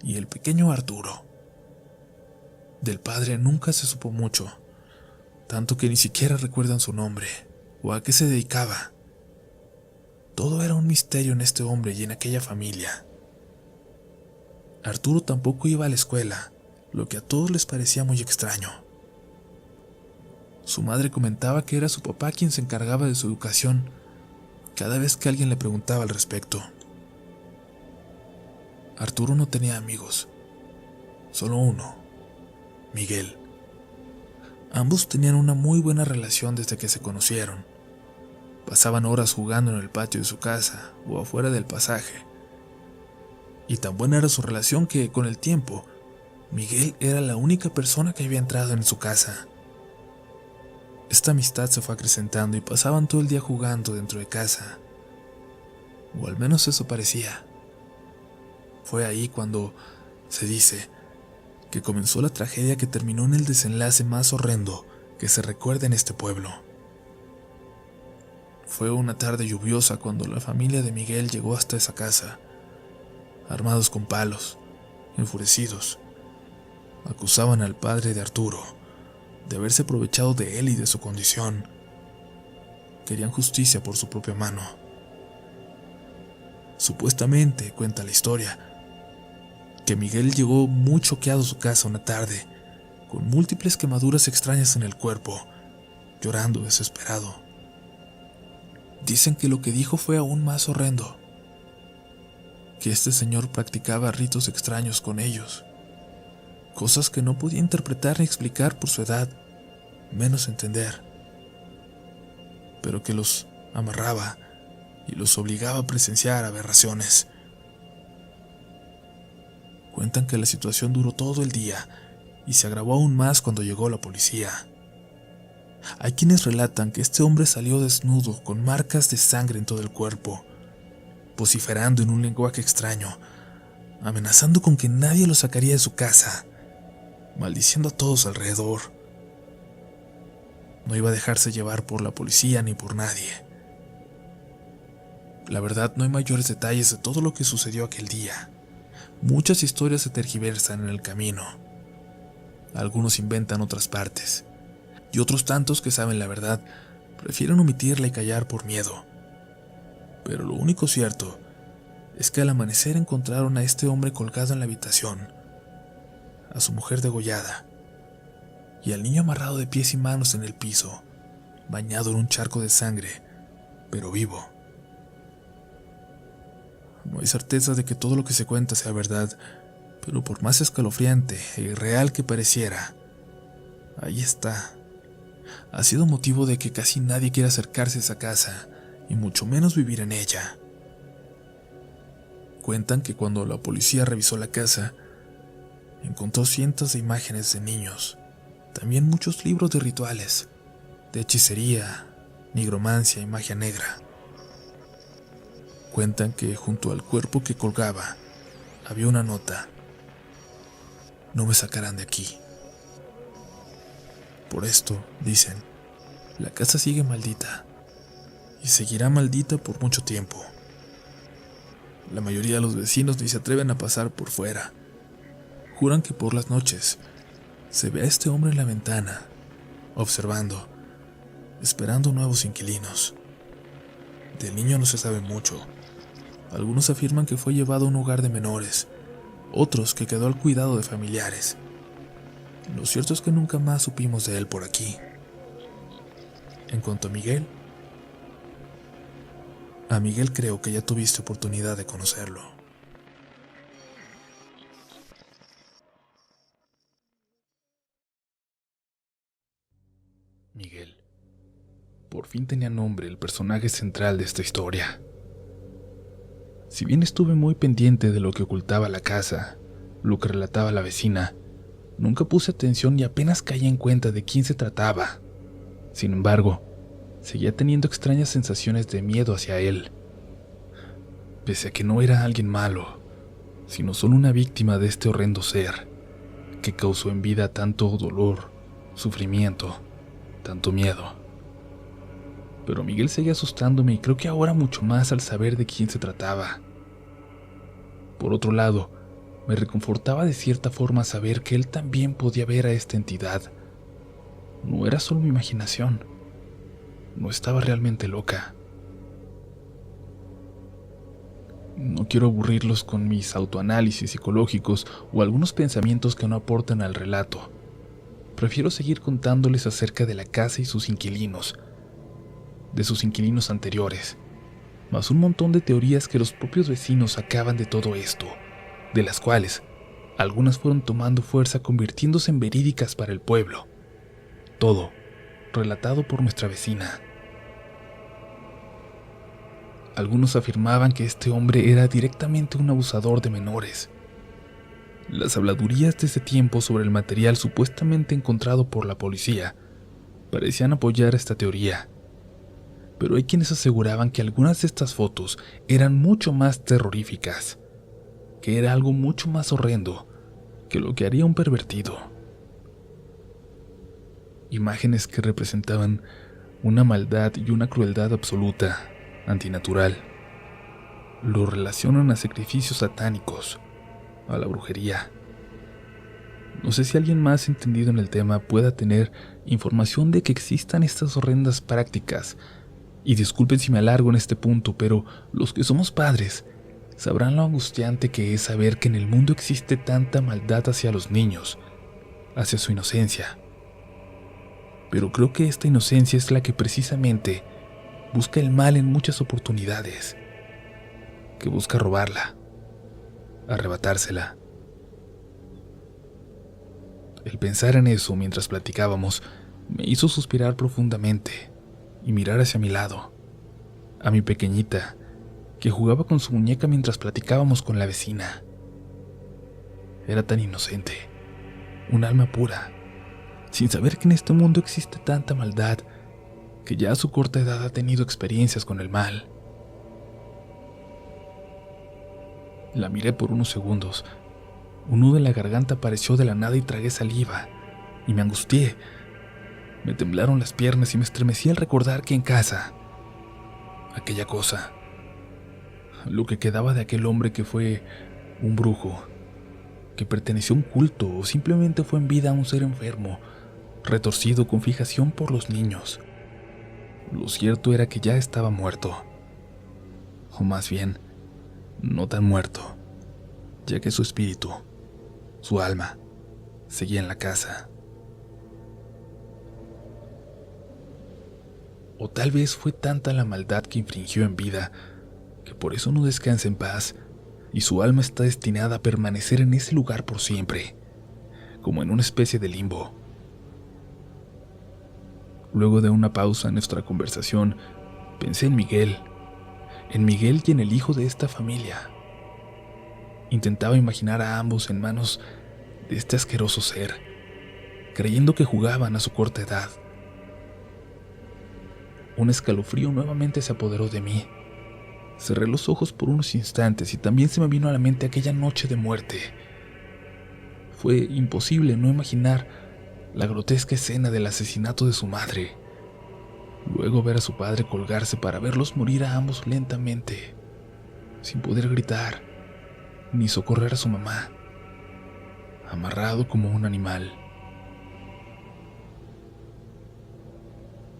y el pequeño Arturo. Del padre nunca se supo mucho, tanto que ni siquiera recuerdan su nombre o a qué se dedicaba. Todo era un misterio en este hombre y en aquella familia. Arturo tampoco iba a la escuela, lo que a todos les parecía muy extraño. Su madre comentaba que era su papá quien se encargaba de su educación cada vez que alguien le preguntaba al respecto. Arturo no tenía amigos, solo uno, Miguel. Ambos tenían una muy buena relación desde que se conocieron. Pasaban horas jugando en el patio de su casa o afuera del pasaje. Y tan buena era su relación que, con el tiempo, Miguel era la única persona que había entrado en su casa. Esta amistad se fue acrecentando y pasaban todo el día jugando dentro de casa. O al menos eso parecía. Fue ahí cuando, se dice, que comenzó la tragedia que terminó en el desenlace más horrendo que se recuerda en este pueblo. Fue una tarde lluviosa cuando la familia de Miguel llegó hasta esa casa, armados con palos, enfurecidos. Acusaban al padre de Arturo de haberse aprovechado de él y de su condición. Querían justicia por su propia mano. Supuestamente, cuenta la historia, que Miguel llegó muy choqueado a su casa una tarde, con múltiples quemaduras extrañas en el cuerpo, llorando desesperado. Dicen que lo que dijo fue aún más horrendo, que este señor practicaba ritos extraños con ellos, cosas que no podía interpretar ni explicar por su edad, menos entender, pero que los amarraba y los obligaba a presenciar aberraciones. Cuentan que la situación duró todo el día y se agravó aún más cuando llegó la policía. Hay quienes relatan que este hombre salió desnudo con marcas de sangre en todo el cuerpo, vociferando en un lenguaje extraño, amenazando con que nadie lo sacaría de su casa, maldiciendo a todos alrededor. No iba a dejarse llevar por la policía ni por nadie. La verdad, no hay mayores detalles de todo lo que sucedió aquel día. Muchas historias se tergiversan en el camino. Algunos inventan otras partes, y otros tantos que saben la verdad prefieren omitirla y callar por miedo. Pero lo único cierto es que al amanecer encontraron a este hombre colgado en la habitación, a su mujer degollada, y al niño amarrado de pies y manos en el piso, bañado en un charco de sangre, pero vivo. No hay certeza de que todo lo que se cuenta sea verdad, pero por más escalofriante e irreal que pareciera, ahí está. Ha sido motivo de que casi nadie quiera acercarse a esa casa, y mucho menos vivir en ella. Cuentan que cuando la policía revisó la casa, Encontró cientos de imágenes de niños, también muchos libros de rituales, de hechicería, nigromancia y magia negra. Cuentan que junto al cuerpo que colgaba había una nota: no me sacarán de aquí. Por esto, dicen, la casa sigue maldita y seguirá maldita por mucho tiempo. La mayoría de los vecinos ni se atreven a pasar por fuera. Juran que por las noches se ve a este hombre en la ventana, observando, esperando nuevos inquilinos. Del niño no se sabe mucho. Algunos afirman que fue llevado a un hogar de menores, otros que quedó al cuidado de familiares. Lo cierto es que nunca más supimos de él por aquí. En cuanto a Miguel creo que ya tuviste oportunidad de conocerlo. Miguel. Por fin tenía nombre el personaje central de esta historia. Si bien estuve muy pendiente de lo que ocultaba la casa, lo que relataba la vecina, nunca puse atención y apenas caí en cuenta de quién se trataba. Sin embargo, seguía teniendo extrañas sensaciones de miedo hacia él. Pese a que no era alguien malo, sino solo una víctima de este horrendo ser, que causó en vida tanto dolor, sufrimiento, tanto miedo. Pero Miguel seguía asustándome y creo que ahora mucho más al saber de quién se trataba. Por otro lado, me reconfortaba de cierta forma saber que él también podía ver a esta entidad. No era solo mi imaginación. No estaba realmente loca. No quiero aburrirlos con mis autoanálisis psicológicos o algunos pensamientos que no aportan al relato. Prefiero seguir contándoles acerca de la casa y sus inquilinos, de sus inquilinos anteriores, más un montón de teorías que los propios vecinos sacaban de todo esto, de las cuales algunas fueron tomando fuerza convirtiéndose en verídicas para el pueblo. Todo relatado por nuestra vecina. Algunos afirmaban que este hombre era directamente un abusador de menores. Las habladurías de ese tiempo sobre el material supuestamente encontrado por la policía parecían apoyar esta teoría. Pero hay quienes aseguraban que algunas de estas fotos eran mucho más terroríficas, que era algo mucho más horrendo que lo que haría un pervertido. Imágenes que representaban una maldad y una crueldad absoluta, antinatural. Lo relacionan a sacrificios satánicos, a la brujería. No sé si alguien más entendido en el tema pueda tener información de que existan estas horrendas prácticas. Y disculpen si me alargo en este punto, pero los que somos padres sabrán lo angustiante que es saber que en el mundo existe tanta maldad hacia los niños, hacia su inocencia. Pero creo que esta inocencia es la que precisamente busca el mal en muchas oportunidades, que busca robarla, arrebatársela. El pensar en eso mientras platicábamos me hizo suspirar profundamente y mirar hacia mi lado, a mi pequeñita, que jugaba con su muñeca mientras platicábamos con la vecina. Era tan inocente, un alma pura, sin saber que en este mundo existe tanta maldad, que ya a su corta edad ha tenido experiencias con el mal. La miré por unos segundos. Un nudo en la garganta apareció de la nada y tragué saliva, y me angustié. Me temblaron las piernas y me estremecí al recordar que en casa, aquella cosa, lo que quedaba de aquel hombre que fue un brujo, que perteneció a un culto o simplemente fue en vida un ser enfermo, retorcido con fijación por los niños. Lo cierto era que ya estaba muerto, o más bien, no tan muerto, ya que su espíritu, su alma, seguía en la casa. O tal vez fue tanta la maldad que infringió en vida, que por eso no descansa en paz, y su alma está destinada a permanecer en ese lugar por siempre, como en una especie de limbo. Luego de una pausa en nuestra conversación, pensé en Miguel y en el hijo de esta familia. Intentaba imaginar a ambos en manos de este asqueroso ser, creyendo que jugaban a su corta edad. Un escalofrío nuevamente se apoderó de mí. Cerré los ojos por unos instantes y también se me vino a la mente aquella noche de muerte. Fue imposible no imaginar la grotesca escena del asesinato de su madre. Luego ver a su padre colgarse para verlos morir a ambos lentamente, sin poder gritar, ni socorrer a su mamá, amarrado como un animal.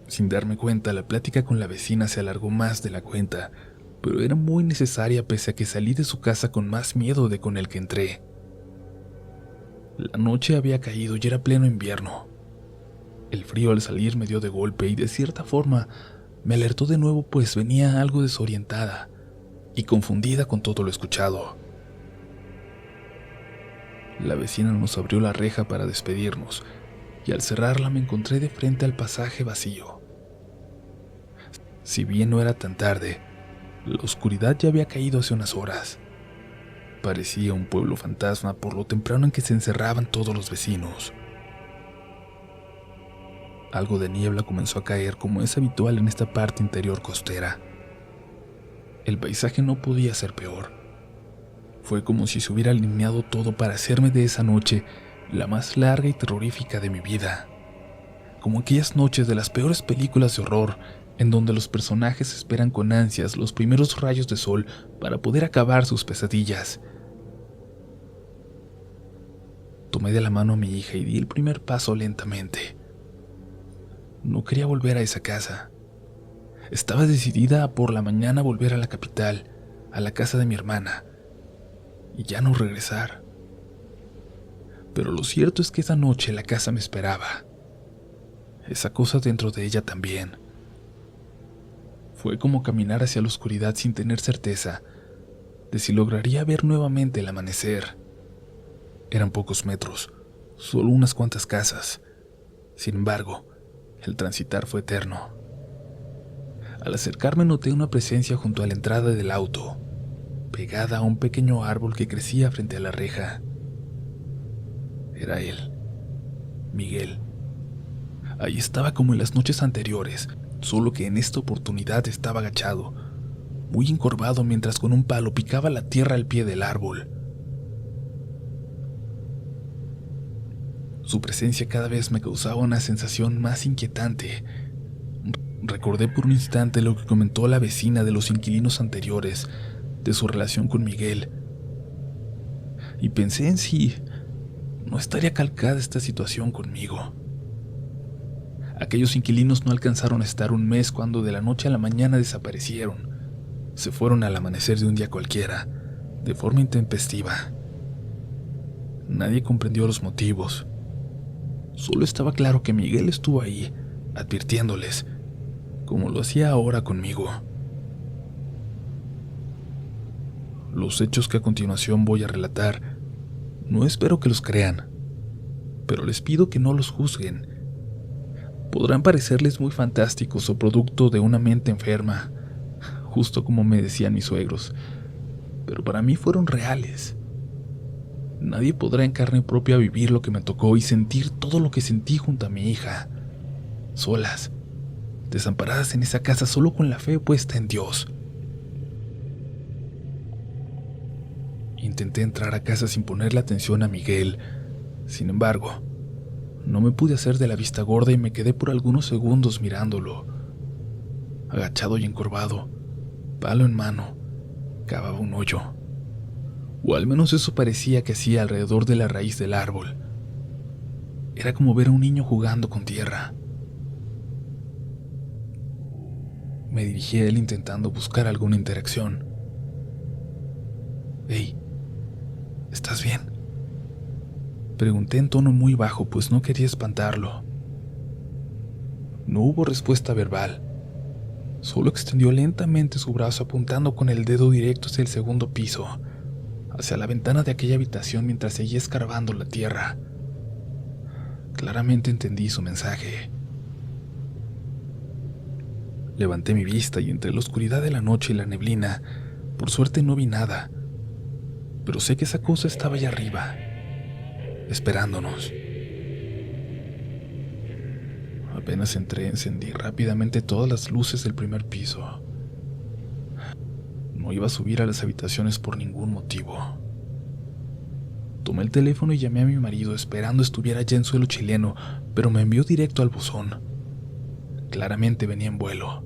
Sin darme cuenta, la plática con la vecina se alargó más de la cuenta, pero era muy necesaria pese a que salí de su casa con más miedo de con el que entré. La noche había caído y era pleno invierno. El frío al salir me dio de golpe y de cierta forma me alertó de nuevo, pues venía algo desorientada y confundida con todo lo escuchado. La vecina nos abrió la reja para despedirnos y al cerrarla me encontré de frente al pasaje vacío. Si bien no era tan tarde, la oscuridad ya había caído hace unas horas. Parecía un pueblo fantasma por lo temprano en que se encerraban todos los vecinos. Algo de niebla comenzó a caer como es habitual en esta parte interior costera. El paisaje no podía ser peor. Fue como si se hubiera alineado todo para hacerme de esa noche la más larga y terrorífica de mi vida. Como aquellas noches de las peores películas de horror, en donde los personajes esperan con ansias los primeros rayos de sol para poder acabar sus pesadillas. Tomé de la mano a mi hija y di el primer paso lentamente. No quería volver a esa casa. Estaba decidida a por la mañana volver a la capital, a la casa de mi hermana, y ya no regresar. Pero lo cierto es que esa noche la casa me esperaba. Esa cosa dentro de ella también. Fue como caminar hacia la oscuridad sin tener certeza de si lograría ver nuevamente el amanecer. Eran pocos metros, solo unas cuantas casas. Sin embargo, el transitar fue eterno. Al acercarme noté una presencia junto a la entrada del auto, pegada a un pequeño árbol que crecía frente a la reja. Era él, Miguel. Ahí estaba como en las noches anteriores, solo que en esta oportunidad estaba agachado, muy encorvado mientras con un palo picaba la tierra al pie del árbol. Su presencia cada vez me causaba una sensación más inquietante. Recordé por un instante lo que comentó la vecina de los inquilinos anteriores, de su relación con Miguel, y pensé en si no estaría calcada esta situación conmigo. Aquellos inquilinos no alcanzaron a estar un mes cuando de la noche a la mañana desaparecieron. Se fueron al amanecer de un día cualquiera, de forma intempestiva. Nadie comprendió los motivos. Solo estaba claro que Miguel estuvo ahí, advirtiéndoles, como lo hacía ahora conmigo. Los hechos que a continuación voy a relatar, no espero que los crean, pero les pido que no los juzguen. Podrán parecerles muy fantásticos o producto de una mente enferma, justo como me decían mis suegros, pero para mí fueron reales. Nadie podrá en carne propia vivir lo que me tocó y sentir todo lo que sentí junto a mi hija, solas, desamparadas en esa casa solo con la fe puesta en Dios. Intenté entrar a casa sin ponerle atención a Miguel. Sin embargo, no me pude hacer de la vista gorda y me quedé por algunos segundos mirándolo. Agachado y encorvado, palo en mano, cavaba un hoyo. O al menos eso parecía que hacía alrededor de la raíz del árbol. Era como ver a un niño jugando con tierra. Me dirigí a él intentando buscar alguna interacción. «Hey, ¿estás bien?», pregunté en tono muy bajo, pues no quería espantarlo. No hubo respuesta verbal. Solo extendió lentamente su brazo apuntando con el dedo directo hacia el segundo piso, hacia la ventana de aquella habitación mientras seguía escarbando la tierra. Claramente entendí su mensaje. Levanté mi vista y entre la oscuridad de la noche y la neblina, por suerte no vi nada, pero sé que esa cosa estaba allá arriba, esperándonos. Apenas entré, encendí rápidamente todas las luces del primer piso. No iba a subir a las habitaciones por ningún motivo. Tomé el teléfono y llamé a mi marido esperando estuviera ya en suelo chileno, pero me envió directo al buzón. Claramente venía en vuelo.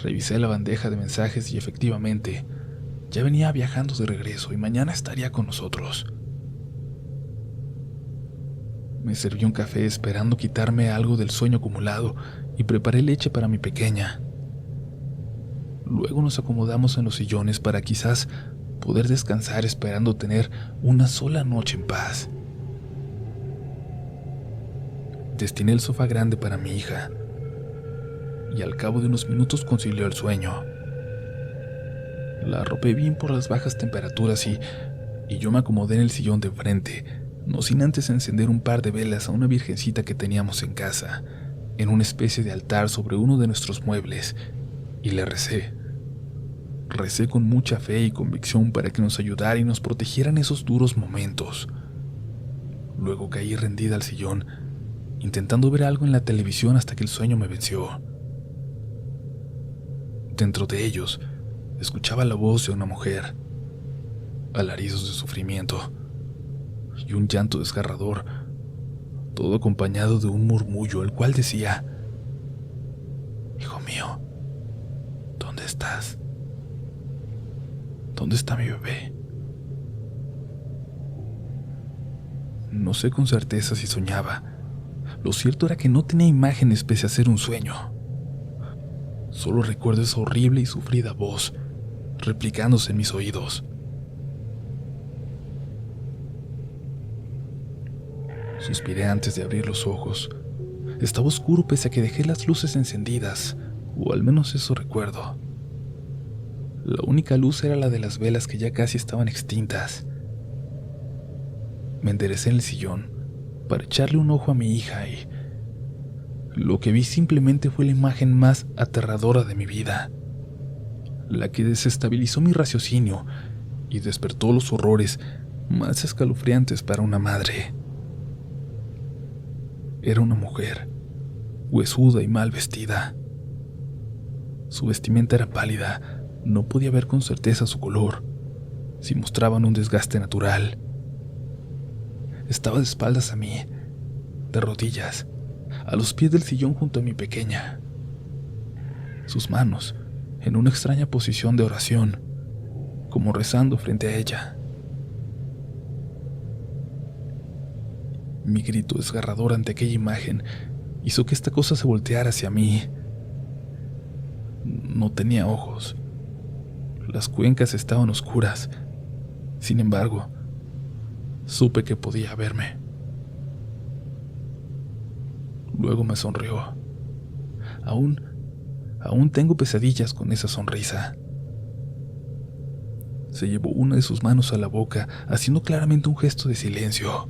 Revisé la bandeja de mensajes y efectivamente, ya venía viajando de regreso y mañana estaría con nosotros. Me serví un café esperando quitarme algo del sueño acumulado y preparé leche para mi pequeña. Luego nos acomodamos en los sillones para quizás poder descansar esperando tener una sola noche en paz. Destiné el sofá grande para mi hija y al cabo de unos minutos concilió el sueño. La arropé bien por las bajas temperaturas y yo me acomodé en el sillón de enfrente, no sin antes encender un par de velas a una virgencita que teníamos en casa, en una especie de altar sobre uno de nuestros muebles, y le recé. Recé con mucha fe y convicción para que nos ayudara y nos protegiera en esos duros momentos. Luego caí rendida al sillón, intentando ver algo en la televisión hasta que el sueño me venció. Dentro de ellos, escuchaba la voz de una mujer, alaridos de sufrimiento y un llanto desgarrador, todo acompañado de un murmullo, el cual decía: «Hijo mío, ¿dónde estás? ¿Dónde está mi bebé?». No sé con certeza si soñaba. Lo cierto era que no tenía imágenes pese a ser un sueño. Solo recuerdo esa horrible y sufrida voz, replicándose en mis oídos. Suspiré antes de abrir los ojos. Estaba oscuro pese a que dejé las luces encendidas, o al menos eso recuerdo. La única luz era la de las velas que ya casi estaban extintas. Me enderecé en el sillón para echarle un ojo a mi hija y lo que vi simplemente fue la imagen más aterradora de mi vida, la que desestabilizó mi raciocinio y despertó los horrores más escalofriantes para una madre. Era una mujer, huesuda y mal vestida. Su vestimenta era pálida, no podía ver con certeza su color, si mostraban un desgaste natural. Estaba de espaldas a mí, de rodillas, a los pies del sillón junto a mi pequeña. Sus manos, en una extraña posición de oración, como rezando frente a ella. Mi grito desgarrador ante aquella imagen hizo que esta cosa se volteara hacia mí. No tenía ojos. Las cuencas estaban oscuras. Sin embargo, supe que podía verme. Luego me sonrió. Aún tengo pesadillas con esa sonrisa. Se llevó una de sus manos a la boca, haciendo claramente un gesto de silencio.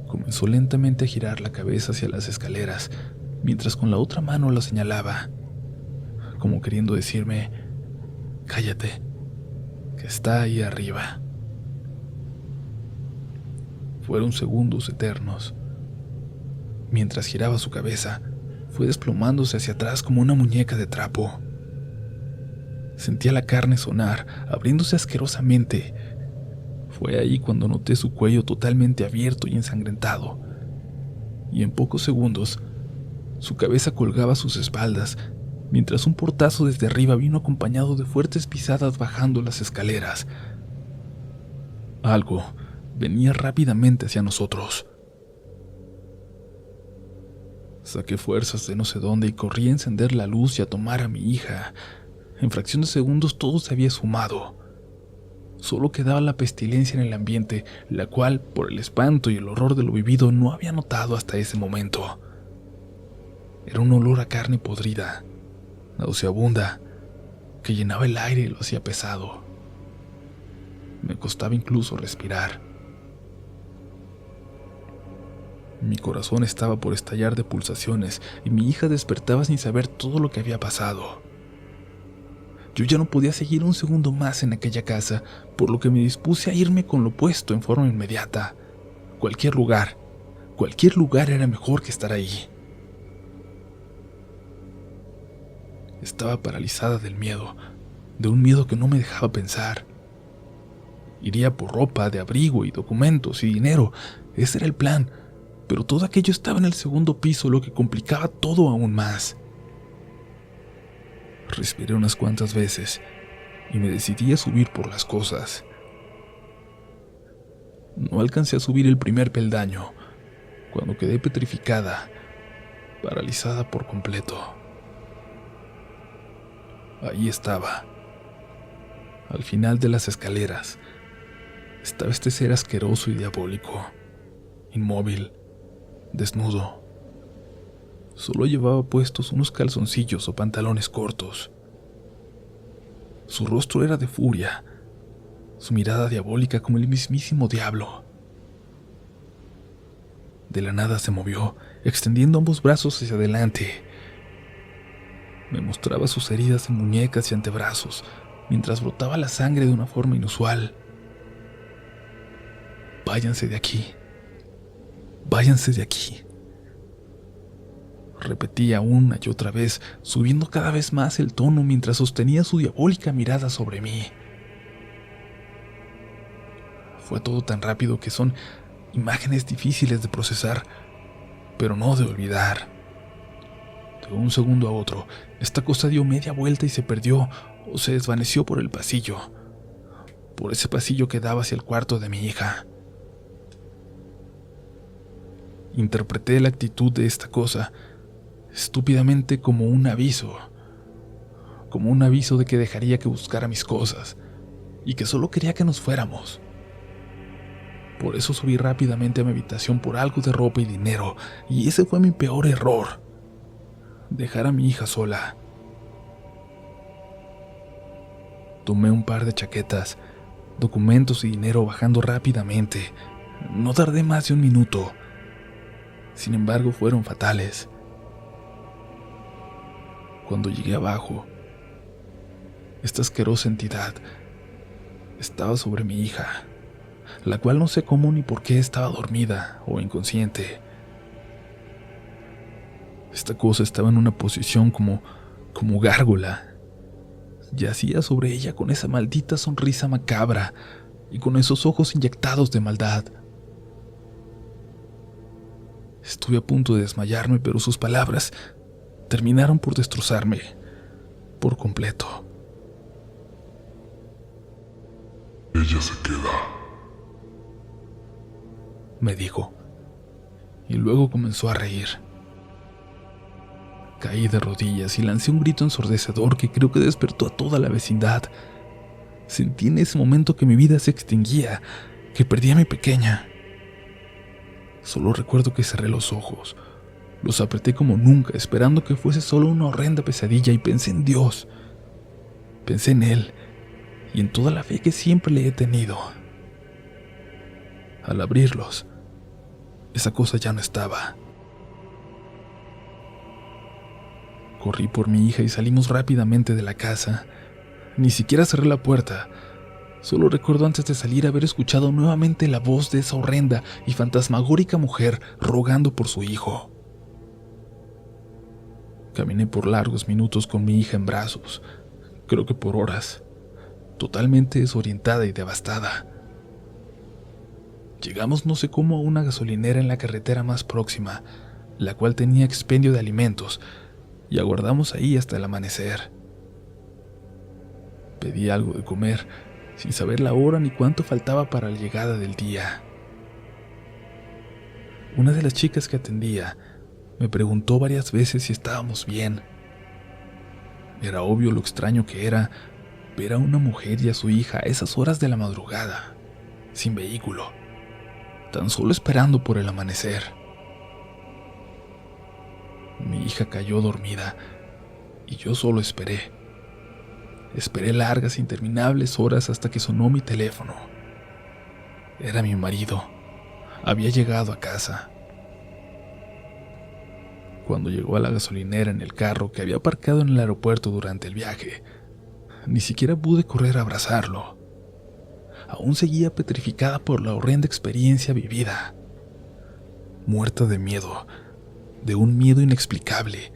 Comenzó lentamente a girar la cabeza hacia las escaleras, mientras con la otra mano la señalaba, como queriendo decirme: «Cállate, que está ahí arriba». Fueron segundos eternos. Mientras giraba su cabeza, fue desplomándose hacia atrás como una muñeca de trapo. Sentía la carne sonar, abriéndose asquerosamente. Fue ahí cuando noté su cuello totalmente abierto y ensangrentado, y en pocos segundos su cabeza colgaba a sus espaldas, mientras un portazo desde arriba vino acompañado de fuertes pisadas bajando las escaleras. Algo venía rápidamente hacia nosotros. Saqué fuerzas de no sé dónde y corrí a encender la luz y a tomar a mi hija. En fracción de segundos todo se había esfumado. Solo quedaba la pestilencia en el ambiente, la cual, por el espanto y el horror de lo vivido, no había notado hasta ese momento. Era un olor a carne podrida, nauseabunda, que llenaba el aire y lo hacía pesado. Me costaba incluso respirar. Mi corazón estaba por estallar de pulsaciones y mi hija despertaba sin saber todo lo que había pasado. Yo ya no podía seguir un segundo más en aquella casa, por lo que me dispuse a irme con lo puesto en forma inmediata. Cualquier lugar era mejor que estar ahí. Estaba paralizada del miedo, de un miedo que no me dejaba pensar. Iría por ropa, de abrigo y documentos y dinero. Ese era el plan, pero todo aquello estaba en el segundo piso, lo que complicaba todo aún más. Respiré unas cuantas veces y me decidí a subir por las cosas. No alcancé a subir el primer peldaño, cuando quedé petrificada, paralizada por completo. Ahí estaba, al final de las escaleras, estaba este ser asqueroso y diabólico, inmóvil, desnudo. Solo llevaba puestos unos calzoncillos o pantalones cortos. Su rostro era de furia, su mirada diabólica como el mismísimo diablo. De la nada se movió, extendiendo ambos brazos hacia adelante. Me mostraba sus heridas en muñecas y antebrazos, mientras brotaba la sangre de una forma inusual. «Váyanse de aquí. Váyanse de aquí», repetía una y otra vez, subiendo cada vez más el tono mientras sostenía su diabólica mirada sobre mí. Fue todo tan rápido que son imágenes difíciles de procesar, pero no de olvidar. De un segundo a otro, esta cosa dio media vuelta y se perdió o se desvaneció por el pasillo, por ese pasillo que daba hacia el cuarto de mi hija. Interpreté la actitud de esta cosa estúpidamente como un aviso de que dejaría que buscara mis cosas y que solo quería que nos fuéramos. Por eso subí rápidamente a mi habitación por algo de ropa y dinero, y ese fue mi peor error: dejar a mi hija sola. Tomé un par de chaquetas, documentos y dinero bajando rápidamente. No tardé más de un minuto. Sin embargo, fueron fatales. Cuando llegué abajo, esta asquerosa entidad estaba sobre mi hija, la cual no sé cómo ni por qué estaba dormida o inconsciente. Esta cosa estaba en una posición como gárgola. Yacía sobre ella con esa maldita sonrisa macabra y con esos ojos inyectados de maldad. Estuve a punto de desmayarme, pero sus palabras terminaron por destrozarme por completo. «Ella se queda», me dijo, y luego comenzó a reír. Caí de rodillas y lancé un grito ensordecedor que creo que despertó a toda la vecindad. Sentí en ese momento que mi vida se extinguía, que perdí a mi pequeña. Solo recuerdo que cerré los ojos, los apreté como nunca, esperando que fuese solo una horrenda pesadilla, y pensé en Dios. Pensé en Él y en toda la fe que siempre le he tenido. Al abrirlos, esa cosa ya no estaba. Corrí por mi hija y salimos rápidamente de la casa. Ni siquiera cerré la puerta. Solo recuerdo antes de salir haber escuchado nuevamente la voz de esa horrenda y fantasmagórica mujer rogando por su hijo. Caminé por largos minutos con mi hija en brazos, creo que por horas, totalmente desorientada y devastada. Llegamos no sé cómo a una gasolinera en la carretera más próxima, la cual tenía expendio de alimentos, y aguardamos ahí hasta el amanecer. Pedí algo de comer, sin saber la hora ni cuánto faltaba para la llegada del día. Una de las chicas que atendía me preguntó varias veces si estábamos bien. Era obvio lo extraño que era ver a una mujer y a su hija a esas horas de la madrugada, sin vehículo, tan solo esperando por el amanecer. Mi hija cayó dormida y yo solo esperé. Esperé largas, interminables horas hasta que sonó mi teléfono. Era mi marido. Había llegado a casa. Cuando llegó a la gasolinera en el carro que había aparcado en el aeropuerto durante el viaje, Ni siquiera pude correr a abrazarlo. Aún seguía petrificada por la horrenda experiencia vivida. Muerta de miedo, de un miedo inexplicable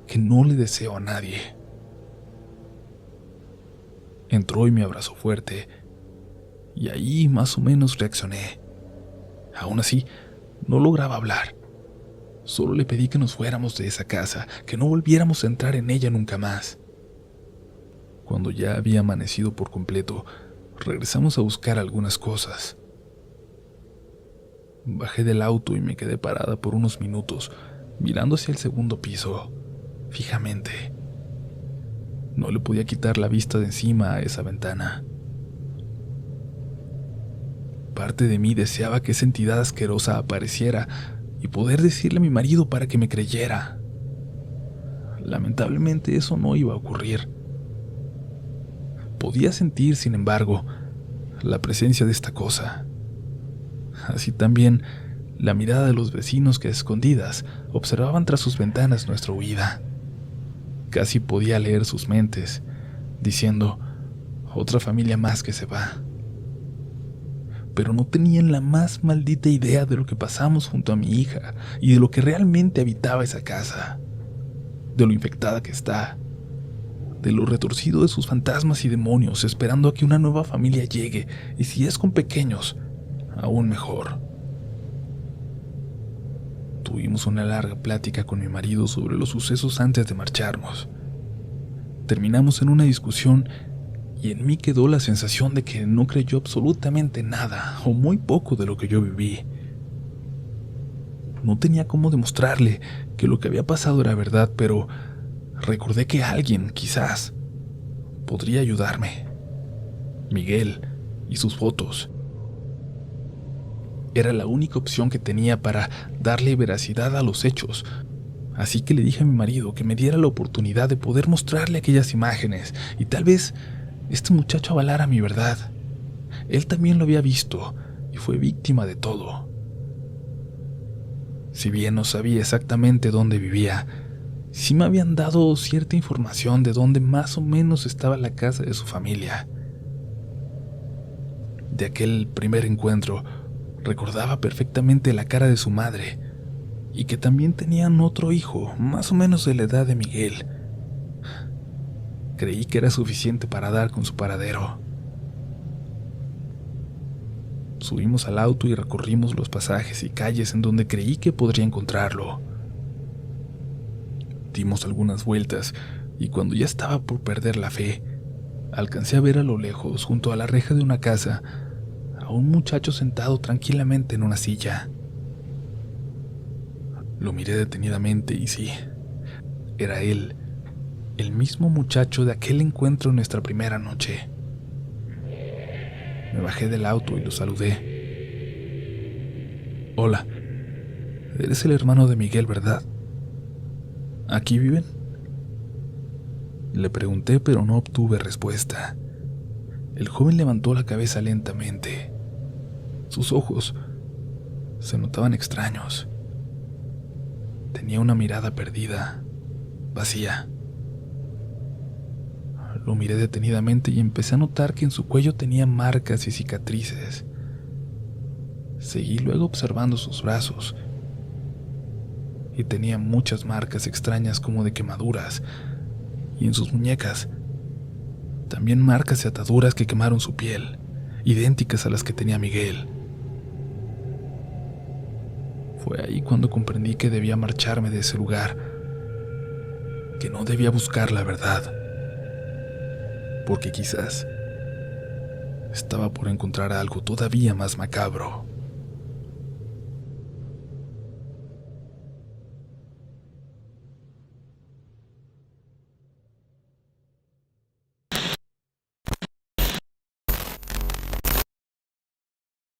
que no le deseo a nadie. Entró y me abrazó fuerte, y ahí más o menos reaccioné. Aún así, no lograba hablar. Solo le pedí que nos fuéramos de esa casa, que no volviéramos a entrar en ella nunca más. Cuando ya había amanecido por completo, regresamos a buscar algunas cosas. Bajé del auto y me quedé parada por unos minutos, mirando hacia el segundo piso, fijamente. No le podía quitar la vista de encima a esa ventana. Parte de mí deseaba que esa entidad asquerosa apareciera y poder decirle a mi marido para que me creyera. Lamentablemente eso no iba a ocurrir. Podía sentir, sin embargo, la presencia de esta cosa. Así también la mirada de los vecinos que a escondidas observaban tras sus ventanas nuestra huida. Casi podía leer sus mentes, diciendo: otra familia más que se va. Pero no tenían la más maldita idea de lo que pasamos junto a mi hija y de lo que realmente habitaba esa casa, de lo infectada que está, de lo retorcido de sus fantasmas y demonios, esperando a que una nueva familia llegue, y si es con pequeños, aún mejor. Tuvimos una larga plática con mi marido sobre los sucesos antes de marcharnos. Terminamos en una discusión y en mí quedó la sensación de que no creyó absolutamente nada o muy poco de lo que yo viví. No tenía cómo demostrarle que lo que había pasado era verdad, pero recordé que alguien, quizás, podría ayudarme. Miguel y sus fotos. Era la única opción que tenía para darle veracidad a los hechos, así que le dije a mi marido que me diera la oportunidad de poder mostrarle aquellas imágenes, y tal vez este muchacho avalara mi verdad. Él también lo había visto y fue víctima de todo. Si bien no sabía exactamente dónde vivía, sí me habían dado cierta información de dónde más o menos estaba la casa de su familia. De aquel primer encuentro, recordaba perfectamente la cara de su madre, y que también tenían otro hijo, más o menos de la edad de Miguel. Creí que era suficiente para dar con su paradero. Subimos al auto y recorrimos los pasajes y calles en donde creí que podría encontrarlo. Dimos algunas vueltas y cuando ya estaba por perder la fe, alcancé a ver a lo lejos, junto a la reja de una casa, a un muchacho sentado tranquilamente en una silla. Lo miré detenidamente y sí, era él, el mismo muchacho de aquel encuentro en nuestra primera noche. Me bajé del auto y lo saludé. Hola, eres el hermano de Miguel, ¿verdad? ¿Aquí viven? Le pregunté, pero no obtuve respuesta. El joven levantó la cabeza lentamente. Sus ojos se notaban extraños. Tenía una mirada perdida, vacía. Lo miré detenidamente y empecé a notar que en su cuello tenía marcas y cicatrices. Seguí luego observando sus brazos y tenía muchas marcas extrañas como de quemaduras, y en sus muñecas también marcas y ataduras que quemaron su piel, idénticas a las que tenía Miguel. Fue ahí cuando comprendí que debía marcharme de ese lugar, que no debía buscar la verdad, porque quizás estaba por encontrar algo todavía más macabro.